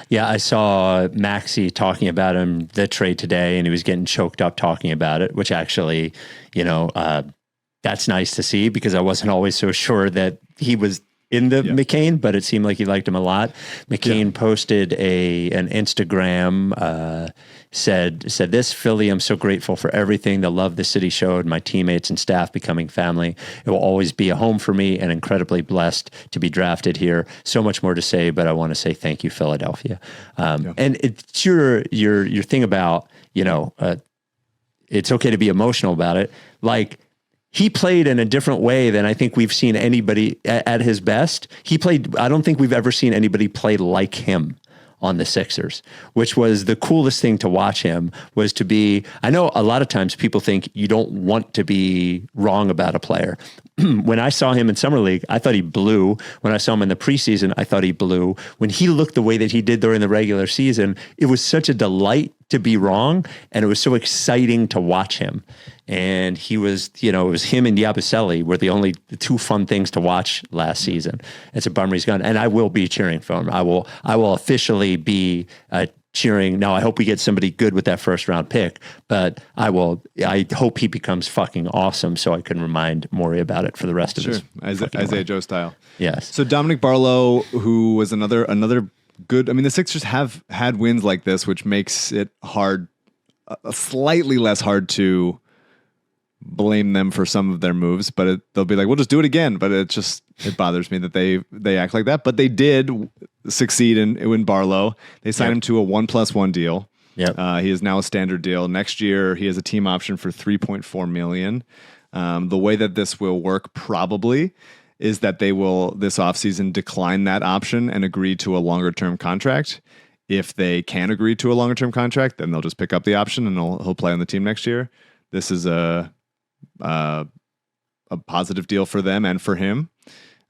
Yeah, I saw Maxey talking about the trade today, and he was getting choked up talking about it, which actually, that's nice to see, because I wasn't always so sure that he was in the McCain, but it seemed like he liked him a lot. McCain posted an Instagram, said this, Philly, I'm so grateful for everything, the love the city showed, my teammates and staff becoming family. It will always be a home for me, and incredibly blessed to be drafted here. So much more to say, but I want to say thank you, Philadelphia. And it's your thing about, it's okay to be emotional about it. Like, he played in a different way than I think we've seen anybody at his best. I don't think we've ever seen anybody play like him on the Sixers, which was the coolest thing to watch him. Was to be, I know a lot of times people think you don't want to be wrong about a player. When I saw him in Summer League, I thought he blew. When I saw him in the preseason, I thought he blew. When he looked the way that he did during the regular season, it was such a delight to be wrong, and it was so exciting to watch him. And he was, it was him and Yabusele were the two fun things to watch last season. It's a bummer he's gone, and I will be cheering for him. I will officially be cheering. Now, I hope we get somebody good with that first round pick, but I hope he becomes fucking awesome so I can remind Maury about it for the rest of his Isaiah Joe style. Yes. So Dominick Barlow, who was another good, the Sixers have had wins like this, which makes it hard, slightly less hard to blame them for some of their moves, but they'll be like, we'll just do it again. But it bothers me that they act like that. But they did succeed in Barlow. They signed him to a 1+1 deal. Yep. He is now a standard deal. Next year, he has a team option for $3.4 million. The way that this will work probably is that they will this offseason decline that option and agree to a longer term contract. If they can agree to a longer term contract, then they'll just pick up the option and he'll play on the team next year. This is a positive deal for them and for him.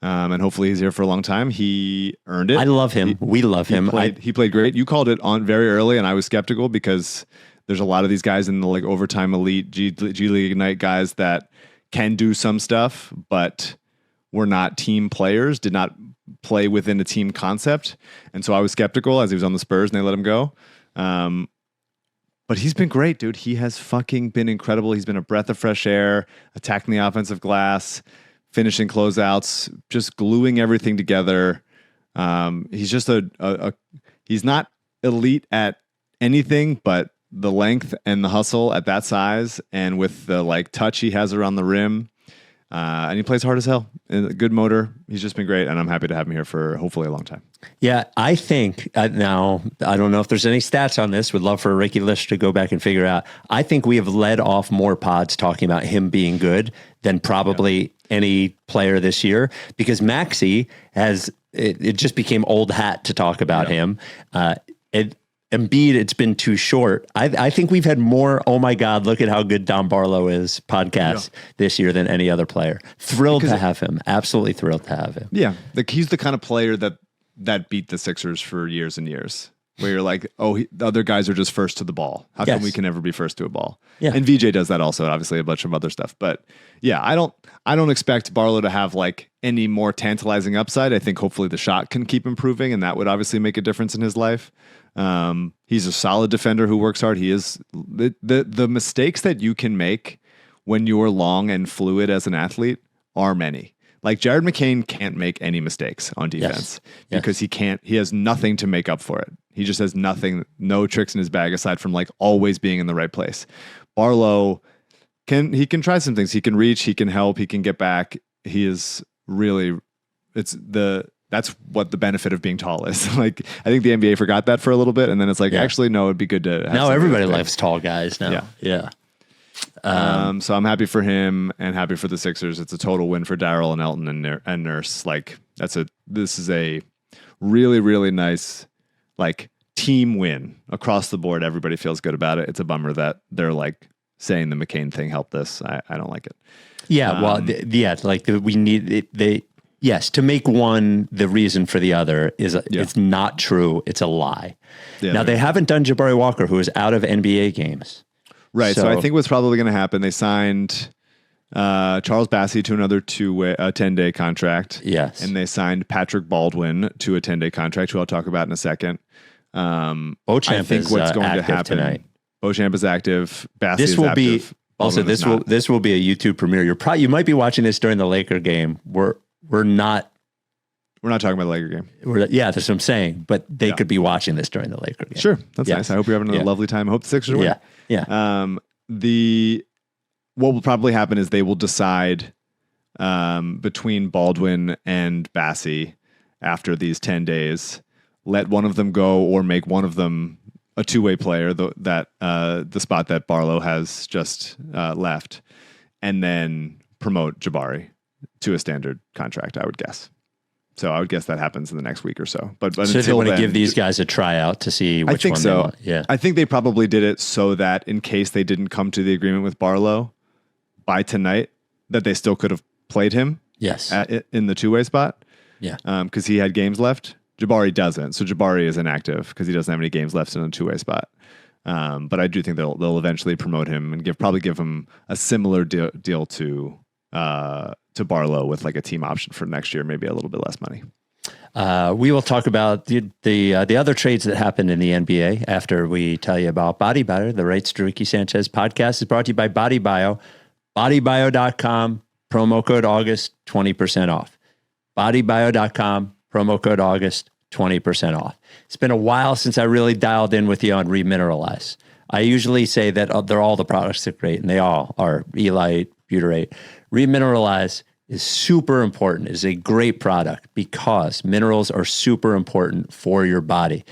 And hopefully he's here for a long time. He earned it. I love him. We love him. He played great. You called it on very early, and I was skeptical because there's a lot of these guys in the overtime elite G League Ignite guys that can do some stuff, but were not team players, did not play within a team concept. And so I was skeptical as he was on the Spurs and they let him go. But he's been great, dude. He has fucking been incredible. He's been a breath of fresh air, attacking the offensive glass, finishing closeouts, just gluing everything together. He's just he's not elite at anything, but the length and the hustle at that size and with the touch he has around the rim. And he plays hard as hell. Good motor. He's just been great, and I'm happy to have him here for hopefully a long time. Yeah, I think now, I don't know if there's any stats on this. Would love for Ricky Lish to go back and figure out. I think we have led off more pods talking about him being good than probably any player this year, because Maxey it just became old hat to talk about him. Embiid, it's been too short. I think we've had more, oh my God, look at how good Dom Barlow is podcasts this year than any other player. Thrilled to have him. Absolutely thrilled to have him. Yeah. He's the kind of player that beat the Sixers for years and years, where you're like, the other guys are just first to the ball. How come we can never be first to a ball? Yeah. And VJ does that also, obviously a bunch of other stuff. But yeah, I don't expect Barlow to have any more tantalizing upside. I think hopefully the shot can keep improving, and that would obviously make a difference in his life. He's a solid defender who works hard. He is the mistakes that you can make when you're long and fluid as an athlete are many. Jared McCain can't make any mistakes on defense because he has nothing to make up for it. He just has nothing, no tricks in his bag aside from always being in the right place. Barlow can try some things. He can reach, he can help, he can get back. He is really, that's what the benefit of being tall is. I think the NBA forgot that for a little bit, and then it's actually, no, it'd be good to have now everybody loves tall guys now. Yeah. So I'm happy for him and happy for the Sixers. It's a total win for Darryl and Elton and Nurse. This is a really, really nice team win across the board. Everybody feels good about it. It's a bummer that they're saying the McCain thing helped this. I don't like it. Yeah. We need it. Yes, to make one the reason for the other it's not true. It's a lie. Yeah, now, they haven't done Jabari Walker, who is out of NBA games. Right. So I think what's probably going to happen, they signed Charles Bassey to another 10-day contract. Yes. And they signed Patrick Baldwin to a 10-day contract, who I'll talk about in a second. Beauchamp is what's going to happen tonight. Beauchamp is active. Bassey is active. This will be a YouTube premiere. You might be watching this during the Laker game. We're not talking about the Laker game. That's what I'm saying. But they could be watching this during the Laker game. Sure. That's nice. I hope you're having a lovely time. I hope the Sixers win. Yeah. What will probably happen is they will decide between Baldwin and Bassey after these 10 days, let one of them go or make one of them a two-way player, the spot that Barlow has just left, and then promote Jabari to a standard contract, I would guess. So I would guess that happens in the next week or so. But so they until want to then, give these guys a tryout to see which I think one so. they want. Yeah. I think they probably did it so that in case they didn't come to the agreement with Barlow by tonight, that they still could have played him Yes. in the two-way spot. Yeah. Because he had games left. Jabari doesn't. So Jabari is inactive because he doesn't have any games left in a two-way spot. But I do think they'll eventually promote him and probably give him a similar deal to Barlow with like a team option for next year, maybe a little bit less money. We will talk about the other trades that happened in the NBA after we tell you about Body Buyer. The Rights to Ricky Sanchez podcast is brought to you by Body Bio. BodyBio.com, promo code August, 20% off. BodyBio.com, promo code August, 20% off. It's been a while since I really dialed in with you on Remineralize. I usually say that they're all the products that are great, and they all are. Elite, Butyrate. Remineralize is super important. It's a great product because minerals are super important for your body.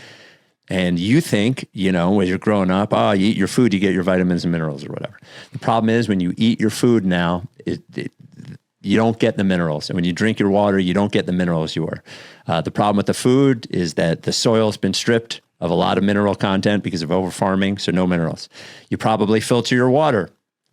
And you think, you know, as you're growing up, you eat your food, you get your vitamins and minerals or whatever. The problem is when you eat your food now, you don't get the minerals. And when you drink your water, you don't get the minerals you were. The problem with the food is that the soil's been stripped of a lot of mineral content because of over-farming, so no minerals. You probably filter your water.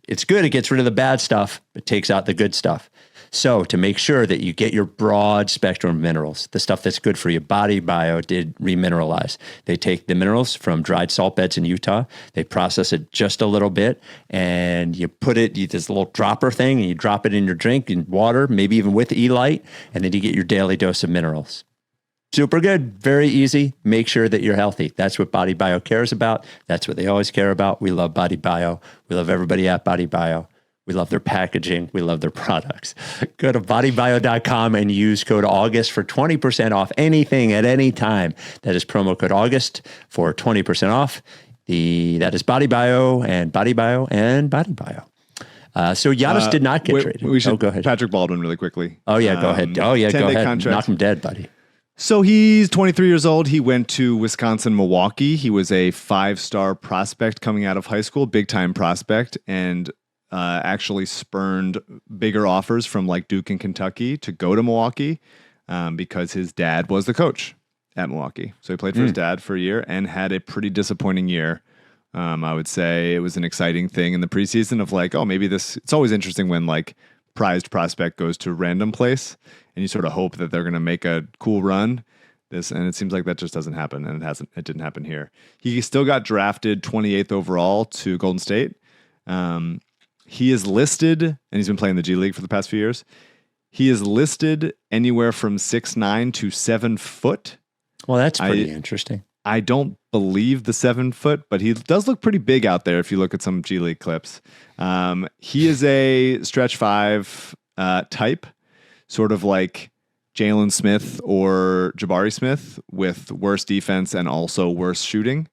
It's good. It gets rid of the bad stuff, but takes out the good stuff. So to make sure that you get your broad spectrum of minerals, the stuff that's good for you, Body Bio did Remineralize. They take the minerals from dried salt beds in Utah. They process it just a little bit, and you put it, this little dropper thing, and you drop it in your drink in water, maybe even with Elite, and then you get your daily dose of minerals. Super good. Very easy. Make sure that you're healthy. That's what Body Bio cares about. That's what they always care about. We love Body Bio. We love everybody at Body Bio. We love their packaging. We love their products. Go to bodybio.com and use code August for 20% off anything at any time. That is promo code August for 20% off. That is Body Bio and Body Bio and Body Bio. So Giannis did not get traded. We should go ahead. Patrick Baldwin really quickly. Oh, yeah, go ahead. Oh, yeah, go ahead. Contract. Knock him dead, buddy. So he's 23 years old. He went to Wisconsin, Milwaukee. He was a 5-star prospect coming out of high school, big-time prospect, and actually spurned bigger offers from like Duke and Kentucky to go to Milwaukee because his dad was the coach at Milwaukee. So he played for his dad for a year and had a pretty disappointing year. I would say it was an exciting thing in the preseason of like, oh, maybe this, it's always interesting when like prized prospect goes to a random place and you sort of hope that they're going to make a cool run. And it seems like that just doesn't happen, and it didn't happen here. He still got drafted 28th overall to Golden State. He is listed, and he's been playing the G League for the past few years. He is listed anywhere from 6'9" to 7 foot. Well, that's pretty interesting. I don't believe the 7 foot, but he does look pretty big out there if you look at some G League clips. He is a stretch 5 type, sort of like Jalen Smith or Jabari Smith with worse defense and also worse shooting.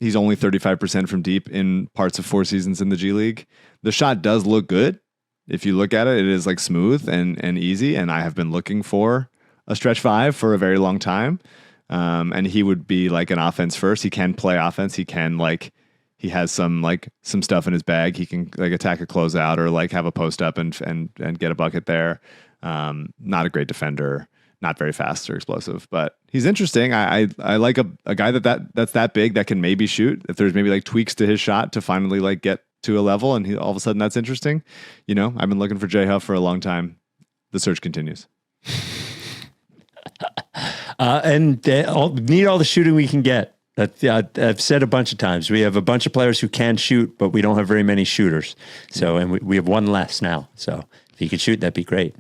He's only 35% from deep in parts of 4 seasons in the G League. The shot does look good. If you look at it, it is like smooth and easy. And I have been looking for a stretch 5 for a very long time. And he would be like an offense first. He can play offense. He can he has some stuff in his bag. He can like attack a closeout or like have a post up and get a bucket there. Not a great defender, not very fast or explosive, but he's interesting. I like a guy that's that big that can maybe shoot. If there's maybe like tweaks to his shot to finally like get to a level and all of a sudden that's interesting. You know, I've been looking for J Huff for a long time. The search continues. And need all the shooting we can get. I've said a bunch of times, we have a bunch of players who can shoot, but we don't have very many shooters. So, and we have one less now. So if he could shoot, that'd be great.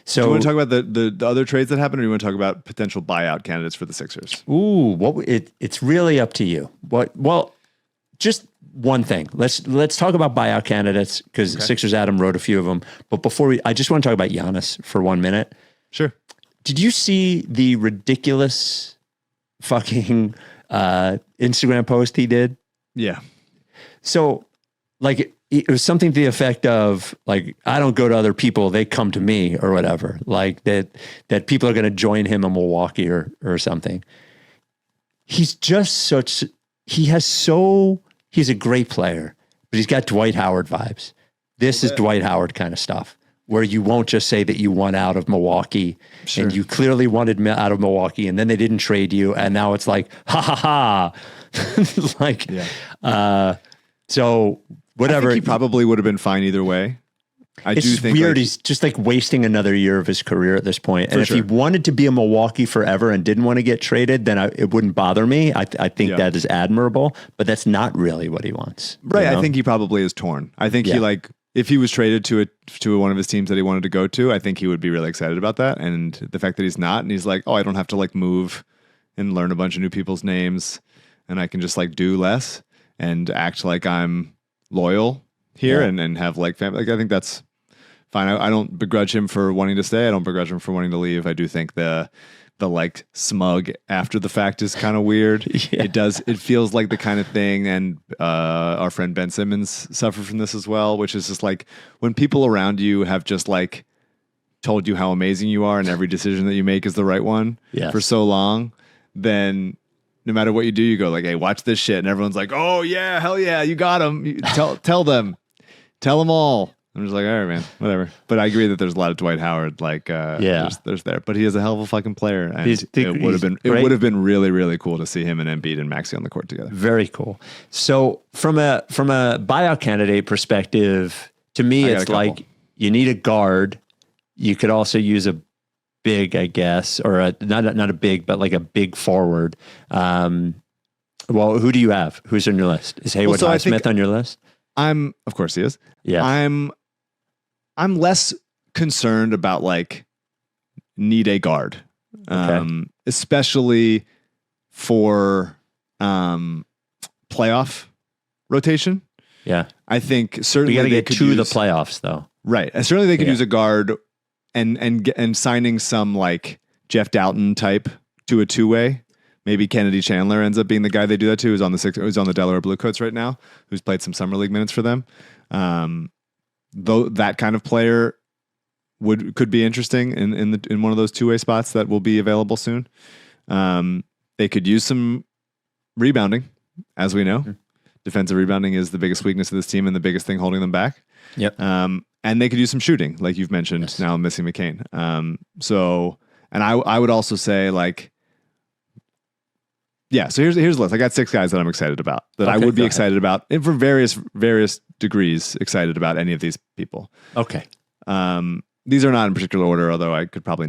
So do you want to talk about the other trades that happened, or do you want to talk about potential buyout candidates for the Sixers? Ooh, it's really up to you. Well, just one thing. Let's talk about buyout candidates because Sixers Adam wrote a few of them. But before I just want to talk about Giannis for 1 minute. Sure. Did you see the ridiculous fucking Instagram post he did? Yeah. So like it was something to the effect of like, I don't go to other people, they come to me or whatever. Like that people are going to join him in Milwaukee or something. He's just he's a great player, but he's got Dwight Howard vibes. This is Dwight Howard kind of stuff. where you won't just say that you want out of Milwaukee and you clearly wanted out of Milwaukee and then they didn't trade you. And now it's like, ha ha ha. Like, so whatever. I think he probably would have been fine either way. It's weird. He's just like wasting another year of his career at this point. And if he wanted to be a Milwaukee forever and didn't want to get traded, then it wouldn't bother me. I think that is admirable, but that's not really what he wants. Right. You know? I think he probably is torn. I think he if he was traded to one of his teams that he wanted to go to, I think he would be really excited about that. And the fact that he's not, and he's like, oh, I don't have to like move and learn a bunch of new people's names, and I can just like do less and act like I'm loyal here and have like family. Like, I think that's fine. I don't begrudge him for wanting to stay. I don't begrudge him for wanting to leave. I do think the like smug after the fact is kind of weird. It feels like the kind of thing, and our friend Ben Simmons suffered from this as well, which is just like when people around you have just like told you how amazing you are and every decision that you make is the right one for so long, then no matter what you do, you go like, hey, watch this shit. And everyone's like, oh yeah, hell yeah, you got them. Tell them all. I'm just like, all right, man, whatever. But I agree that there's a lot of Dwight Howard, like, there's there. But he is a hell of a fucking player, and it would have been really, really cool to see him and Embiid and Maxey on the court together. Very cool. So from a buyout candidate perspective, to me, it's like you need a guard. You could also use a big, I guess, or not a big, but like a big forward. Well, who do you have? Who's on your list? Is Haywood Highsmith on your list? Of course he is. Yeah. I'm less concerned about like need a guard, especially for playoff rotation. Yeah, I think certainly we got to get to the playoffs though. Right, and certainly they could use a guard and signing some like Jeff Doughton type to a two-way. Maybe Kennedy Chandler ends up being the guy they do that to. Who's on the Delaware Bluecoats right now, who's played some summer league minutes for them. Though that kind of player could be interesting in one of those two-way spots that will be available soon. They could use some rebounding, as we know. Defensive rebounding is the biggest weakness of this team and the biggest thing holding them back. Yep. And they could use some shooting, like you've mentioned. Now missing McCain. And I would also say like. Yeah, so here's the list. I got 6 guys that I'm excited about, that I would be excited about, and for various degrees excited about any of these people. Okay. These are not in particular order, although I could probably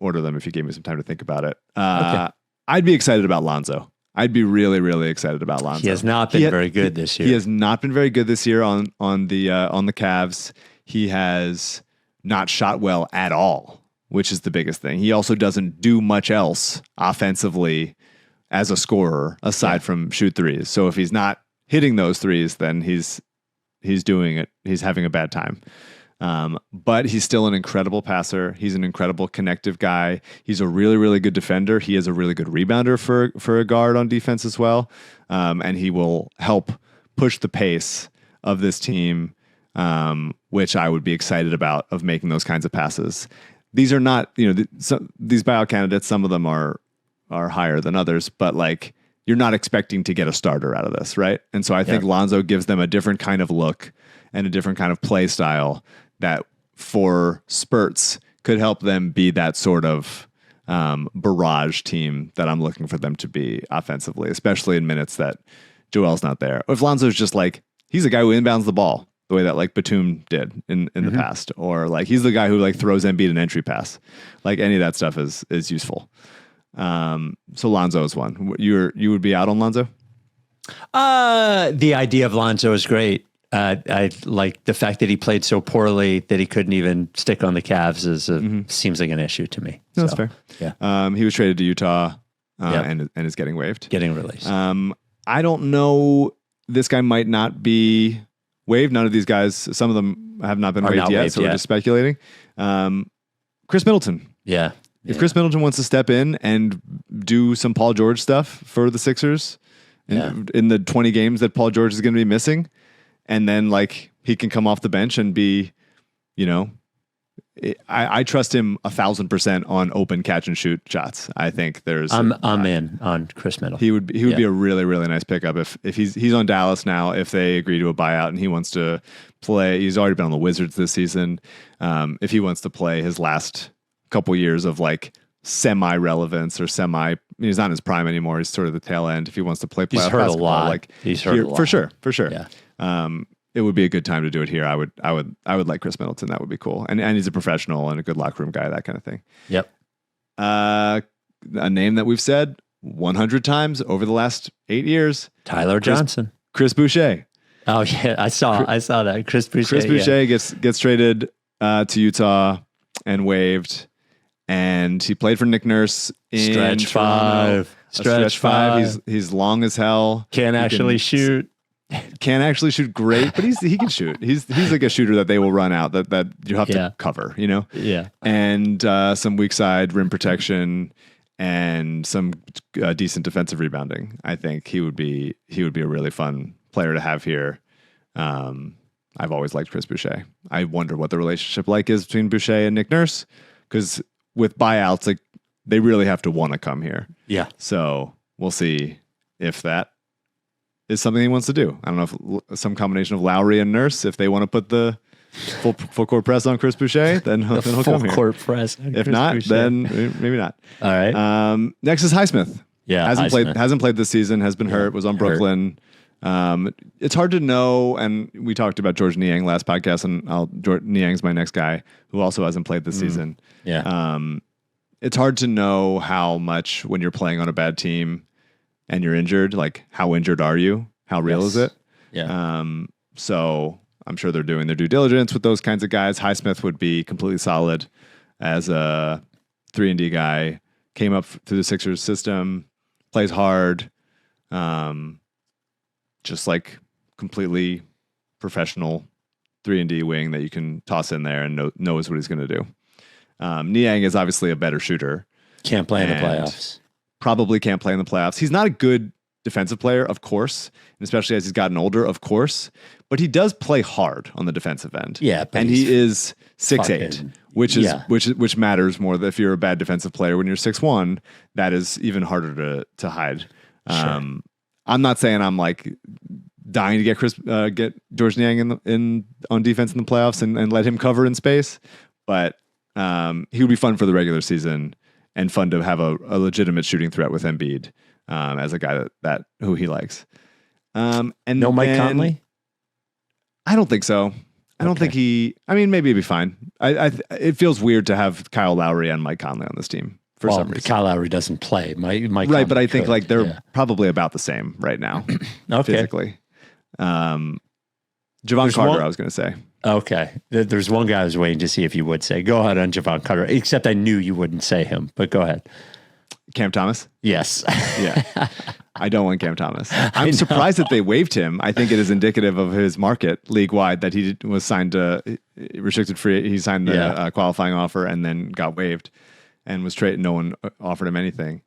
order them if you gave me some time to think about it. I'd be excited about Lonzo. I'd be really, really excited about Lonzo. He has not been very good this year. He has not been very good this year on the Cavs. He has not shot well at all, which is the biggest thing. He also doesn't do much else offensively as a scorer aside from shoot threes. So if he's not hitting those threes, then he's doing it. He's having a bad time. But he's still an incredible passer. He's an incredible connective guy. He's a really, really good defender. He is a really good rebounder for a guard on defense as well. And he will help push the pace of this team, which I would be excited about, of making those kinds of passes. These are not, these buyout candidates, some of them are higher than others, but like you're not expecting to get a starter out of this, right? And so I think Lonzo gives them a different kind of look and a different kind of play style that for spurts could help them be that sort of barrage team that I'm looking for them to be offensively, especially in minutes that Joel's not there. Or if Lonzo's just like, he's the guy who inbounds the ball the way that like Batum did in the past, or like he's the guy who like throws Embiid an entry pass. Like any of that stuff is useful. So Lonzo is one. You would be out on Lonzo? The idea of Lonzo is great. I like the fact that he played so poorly that he couldn't even stick on the Cavs seems like an issue to me. No, that's fair. Yeah. He was traded to Utah and is getting waived. Getting released. I don't know. This guy might not be waived. None of these guys, some of them have not been waived yet, so we're just speculating. Chris Middleton. Yeah. If Chris Middleton wants to step in and do some Paul George stuff for the Sixers in the 20 games that Paul George is going to be missing, and then like he can come off the bench and be, I trust him 1,000% on open catch and shoot shots. I think there's. I'm in on Chris Middle. He would be a really, really nice pickup if he's on Dallas now. If they agree to a buyout and he wants to play, he's already been on the Wizards this season. If he wants to play his last couple years of like semi-relevance or he's not in his prime anymore. He's sort of the tail end. If he wants to play playoff basketball, a lot. like He's hurt a lot for sure. Yeah. It would be a good time to do it here. I would like Chris Middleton. That would be cool. And he's a professional and a good locker room guy, that kind of thing. Yep. A name that we've said 100 times over the last 8 years. Tyler Johnson. Chris Boucher. Oh yeah, I saw that. Chris Boucher. Gets traded to Utah and waived. And he played for Nick Nurse in Stretch Toronto. Stretch five. He's long as hell. Can't actually shoot great, but he can shoot. He's like a shooter that they will run out that you have to cover, you know? Yeah. And some weak side rim protection and some decent defensive rebounding. I think he would be a really fun player to have here. I've always liked Chris Boucher. I wonder what the relationship is between Boucher and Nick Nurse, because with buyouts, like they really have to want to come here. Yeah. So we'll see if that is something he wants to do. I don't know if some combination of Lowry and Nurse, if they want to put the full court press on Chris Boucher, then he'll come here. Full court press. If not, then maybe not. All right. Next is Highsmith. Yeah. Hasn't played this season, has been hurt, was on Brooklyn. It's hard to know, and we talked about George Niang last podcast, and Niang's my next guy who also hasn't played this season. Yeah. It's hard to know how much when you're playing on a bad team and you're injured, like how injured are you? How real is it? Yeah. So I'm sure they're doing their due diligence with those kinds of guys. Highsmith would be completely solid as a 3-and-D guy. Came up through the Sixers system, plays hard, just like completely professional 3-and-D wing that you can toss in there and knows what he's going to do. Niang is obviously a better shooter. Can't play in the playoffs. Probably can't play in the playoffs. He's not a good defensive player, of course, and especially as he's gotten older, of course. But he does play hard on the defensive end. Yeah, and he is 6'8", which matters more. If you're a bad defensive player, when you're 6'1", that is even harder to hide. Sure. I'm not saying I'm like dying to get George Niang on defense in the playoffs and let him cover in space, but he would be fun for the regular season and fun to have a legitimate shooting threat with Embiid as a guy that who he likes. And no Mike Conley? I don't think so. I don't think maybe it'd be fine. It feels weird to have Kyle Lowry and Mike Conley on this team for some reason. Kyle Lowry doesn't play. Mike right, Conley but I think could. they're probably about the same right now. Okay. Physically. Javon Carter, I was going to say. Okay. There's one guy I was waiting to see if you would say. Go ahead on Javon Carter, except I knew you wouldn't say him, but go ahead. Cam Thomas? Yes. Yeah. I don't want Cam Thomas. I'm surprised that they waived him. I think it is indicative of his market league-wide that he was signed to restricted free. He signed the qualifying offer and then got waived and was traded. No one offered him anything.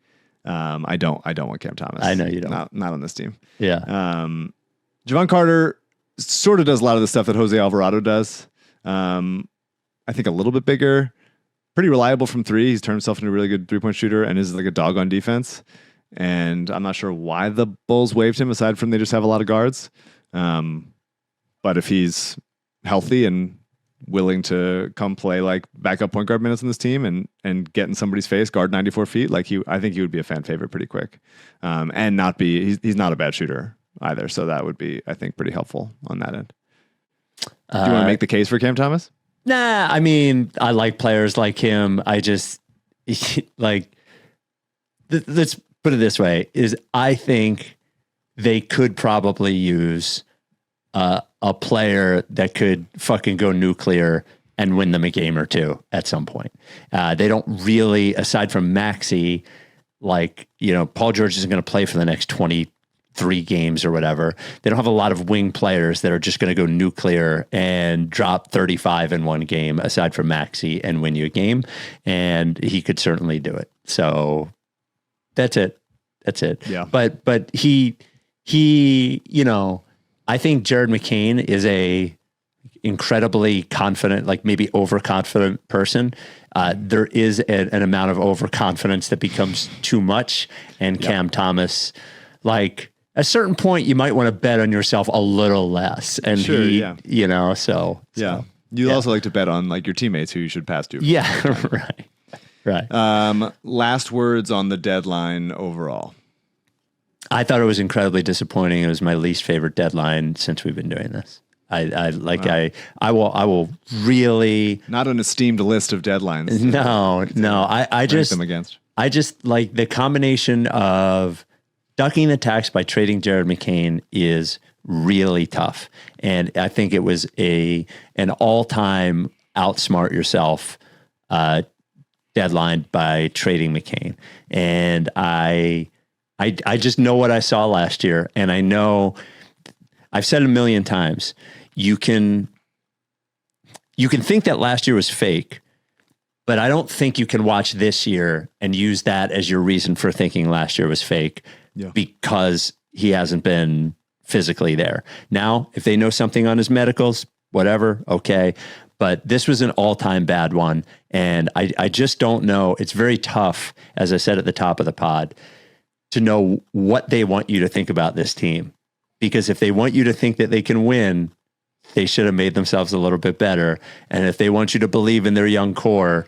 I don't want Cam Thomas. I know you don't. Not on this team. Yeah. Javon Carter sort of does a lot of the stuff that Jose Alvarado does. I think a little bit bigger, pretty reliable from three. He's turned himself into a really good 3-point shooter and is like a dog on defense. And I'm not sure why the Bulls waived him aside from they just have a lot of guards. But if he's healthy and willing to come play like backup point guard minutes on this team and get in somebody's face, guard 94 feet, I think he would be a fan favorite pretty quick. And he's not a bad shooter either. So that would be, I think, pretty helpful on that end. Do you want to make the case for Cam Thomas? Nah, I mean, I like players like him. I just like, let's put it this way, is I think they could probably use a player that could fucking go nuclear and win them a game or two at some point. They don't really, aside from Maxey, Paul George isn't going to play for the next 23 games or whatever. They don't have a lot of wing players that are just going to go nuclear and drop 35 in one game, aside from Maxey, and win you a game. And he could certainly do it. So that's it. Yeah. But he, I think Jared McCain is incredibly confident, like maybe overconfident person, there is an amount of overconfidence that becomes too much. And Cam Thomas, like at a certain point, you might want to bet on yourself a little less. And you know, so. You also like to bet on like your teammates who you should pass to. Yeah, right. Last words on the deadline overall. I thought it was incredibly disappointing. It was my least favorite deadline since we've been doing this. I will really not an esteemed list of deadlines. No. I just them against. I just like the combination of ducking the tax by trading Jared McCain is really tough, and I think it was an all-time outsmart yourself deadline by trading McCain, and I just know what I saw last year, and I know I've said it a million times. You can think that last year was fake, but I don't think you can watch this year and use that as your reason for thinking last year was fake because he hasn't been physically there. Now, if they know something on his medicals, whatever, okay. But this was an all-time bad one. And I just don't know. It's very tough, as I said at the top of the pod, to know what they want you to think about this team. Because if they want you to think that they can win, they should have made themselves a little bit better. And if they want you to believe in their young core,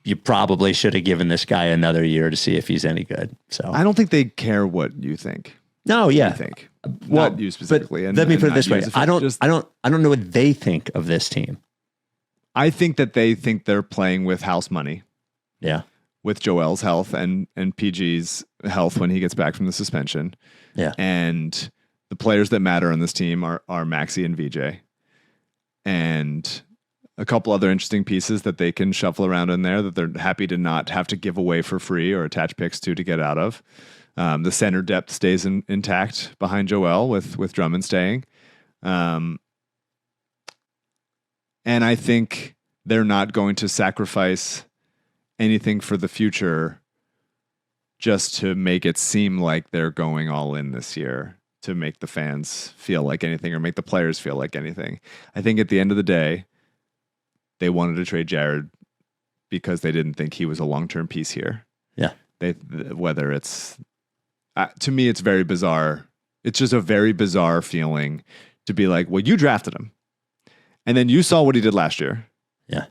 you probably should have given this guy another year to see if he's any good. So I don't think they care what you think. No, yeah. I think. Not you specifically. Let me put it this way. I don't know what they think of this team. I think that they think they're playing with house money. Yeah. With Joel's health and PG's health when he gets back from the suspension. Yeah. And the players that matter on this team are Maxey and VJ. And a couple other interesting pieces that they can shuffle around in there that they're happy to not have to give away for free or attach picks to get out of. The center depth stays intact behind Joel with Drummond staying. And I think they're not going to sacrifice anything for the future just to make it seem like they're going all in this year to make the fans feel like anything or make the players feel like anything. I think at the end of the day, they wanted to trade Jared because they didn't think he was a long-term piece here. Yeah. Whether it's, to me, it's very bizarre. It's just a very bizarre feeling to be like, well, you drafted him and then you saw what he did last year. Yeah.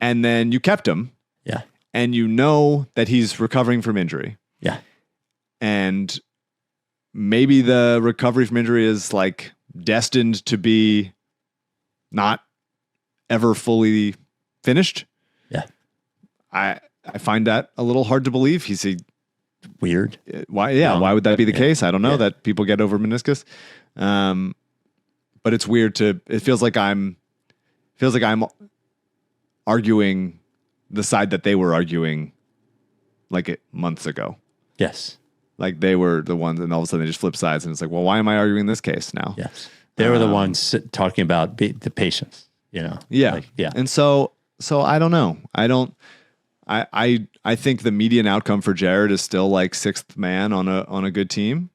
And then you kept him. Yeah. And you know that he's recovering from injury. Yeah. And maybe the recovery from injury is like destined to be not ever fully finished. Yeah. I find that a little hard to believe. He's weird. Why? Yeah. Why would that be the case? I don't know that people get over meniscus. But it's weird it feels like I'm arguing the side that they were arguing like months ago. Yes. Like they were the ones, and all of a sudden they just flip sides, and it's like, well, why am I arguing this case now? Yes, they were the ones talking about the patience. You know. Yeah, yeah. And so I don't know. I think the median outcome for Jared is still like sixth man on a good team.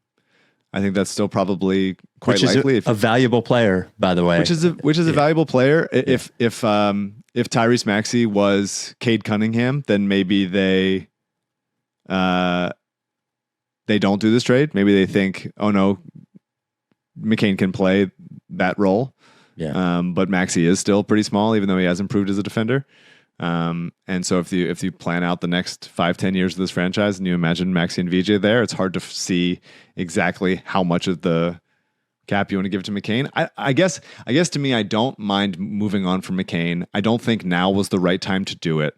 I think that's still probably quite likely. A valuable player, by the way. Which is a valuable player. If Tyrese Maxey was Cade Cunningham, then maybe they don't do this trade. Maybe they think, oh no, McCain can play that role. Yeah. But Maxey is still pretty small, even though he has improved as a defender. And so if you plan out the next 5-10 years of this franchise and you imagine Maxey and VJ there, it's hard to see exactly how much of the cap you want to give to McCain. I guess to me, I don't mind moving on from McCain. I don't think now was the right time to do it.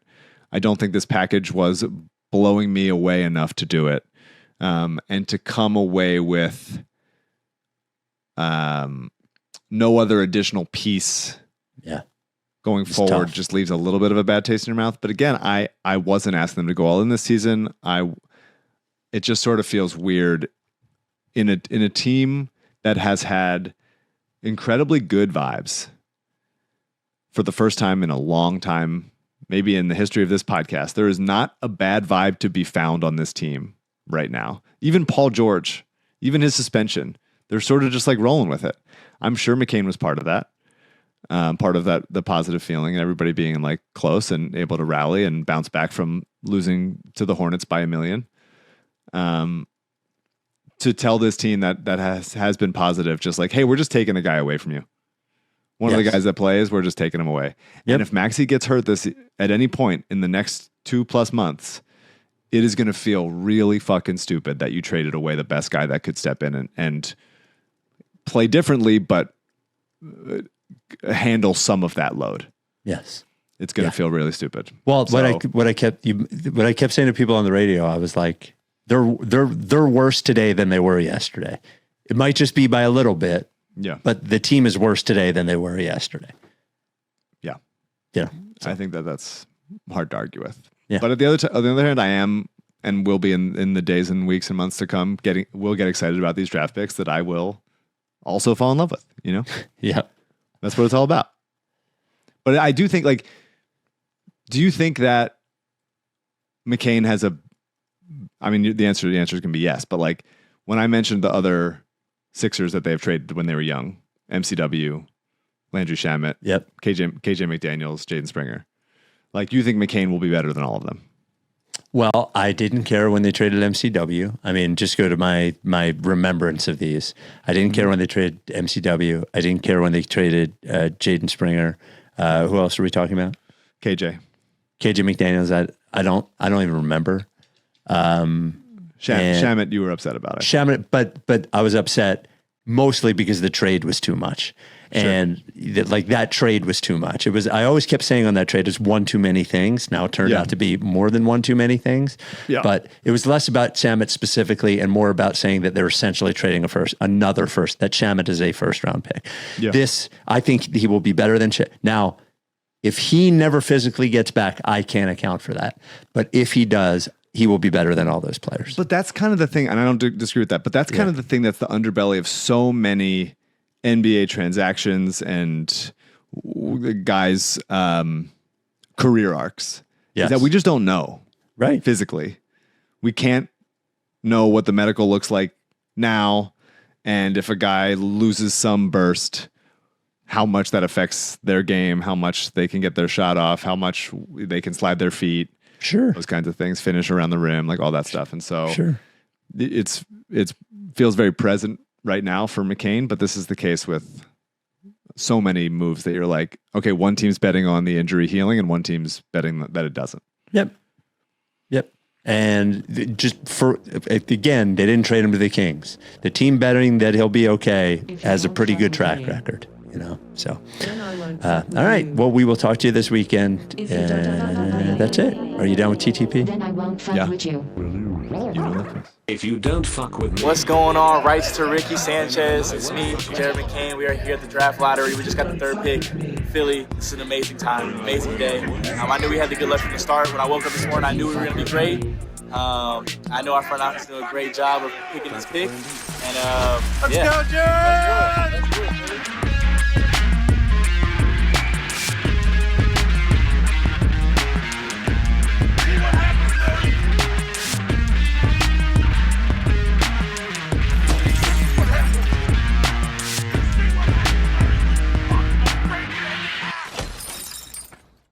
I don't think this package was blowing me away enough to do it. And to come away with no other additional piece going forward just leaves a little bit of a bad taste in your mouth. But again, I wasn't asking them to go all in this season. It just sort of feels weird in a team that has had incredibly good vibes for the first time in a long time, maybe in the history of this podcast. There is not a bad vibe to be found on this team right now. Even Paul George, even his suspension, they're sort of just like rolling with it. I'm sure McCain was part of that. part of the positive feeling, and everybody being like close and able to rally and bounce back from losing to the Hornets by 1 million. To tell this team that has been positive, just like, hey, we're just taking a guy away from you. One of the guys that plays, we're just taking him away. Yep. And if Maxey gets hurt at any point in the next 2+ months, it is going to feel really fucking stupid that you traded away the best guy that could step in and play differently, but handle some of that load. Yes. It's going to feel really stupid. Well, what I kept saying to people on the radio, I was like, they're worse today than they were yesterday. It might just be by a little bit. Yeah. But the team is worse today than they were yesterday. Yeah. Yeah. So. I think that's hard to argue with. Yeah. But on the other hand, I am and will be in the days and weeks and months to come will get excited about these draft picks that I will also fall in love with, you know? Yeah. That's what it's all about. But I do think, like, do you think that McCain has the answer is going to be yes, but like when I mentioned the other Sixers that they have traded when they were young, MCW, Landry Shamet, KJ McDaniels, Jaden Springer, like, do you think McCain will be better than all of them? Well, I didn't care when they traded MCW. I mean, just go to my remembrance of these. I didn't care when they traded MCW. I didn't care when they traded Jaden Springer. Who else are we talking about? KJ McDaniels. I don't even remember. Shamet, you were upset about it. Shamet, but I was upset mostly because the trade was too much. Sure. And that trade was too much. I always kept saying on that trade, it's one too many things. Now it turned out to be more than one too many things. Yeah. But it was less about Shamet specifically and more about saying that they're essentially trading another first, that Shamet is a first round pick. Yeah. I think he will be better than Now, if he never physically gets back, I can't account for that. But if he does, he will be better than all those players. But that's kind of the thing, and I don't disagree with that, but that's kind of the thing that's the underbelly of so many NBA transactions and guys' career arcs. Yes. Is that we just don't know. Right. Physically. We can't know what the medical looks like now, and if a guy loses some burst, how much that affects their game, how much they can get their shot off, how much they can slide their feet. Sure. Those kinds of things, finish around the rim, like all that stuff. And so it feels very present right now for McCain, but this is the case with so many moves that you're like, okay, one team's betting on the injury healing and one team's betting that it doesn't. Yep. And just again, they didn't trade him to the Kings. The team betting that he'll be okay has a pretty good track record. So, all right. Well, we will talk to you this weekend. And that's it. Are you done with TTP? Then I won't fuck with you. If you don't fuck with me. What's going on? Rights to Ricky Sanchez. It's me, Jared McCain. We are here at the draft lottery. We just got the third pick. Philly. This is an amazing time, amazing day. I knew we had the good luck from the start. When I woke up this morning, I knew we were going to be great. I know our front office is doing a great job of picking this pick. And Let's go, Jared!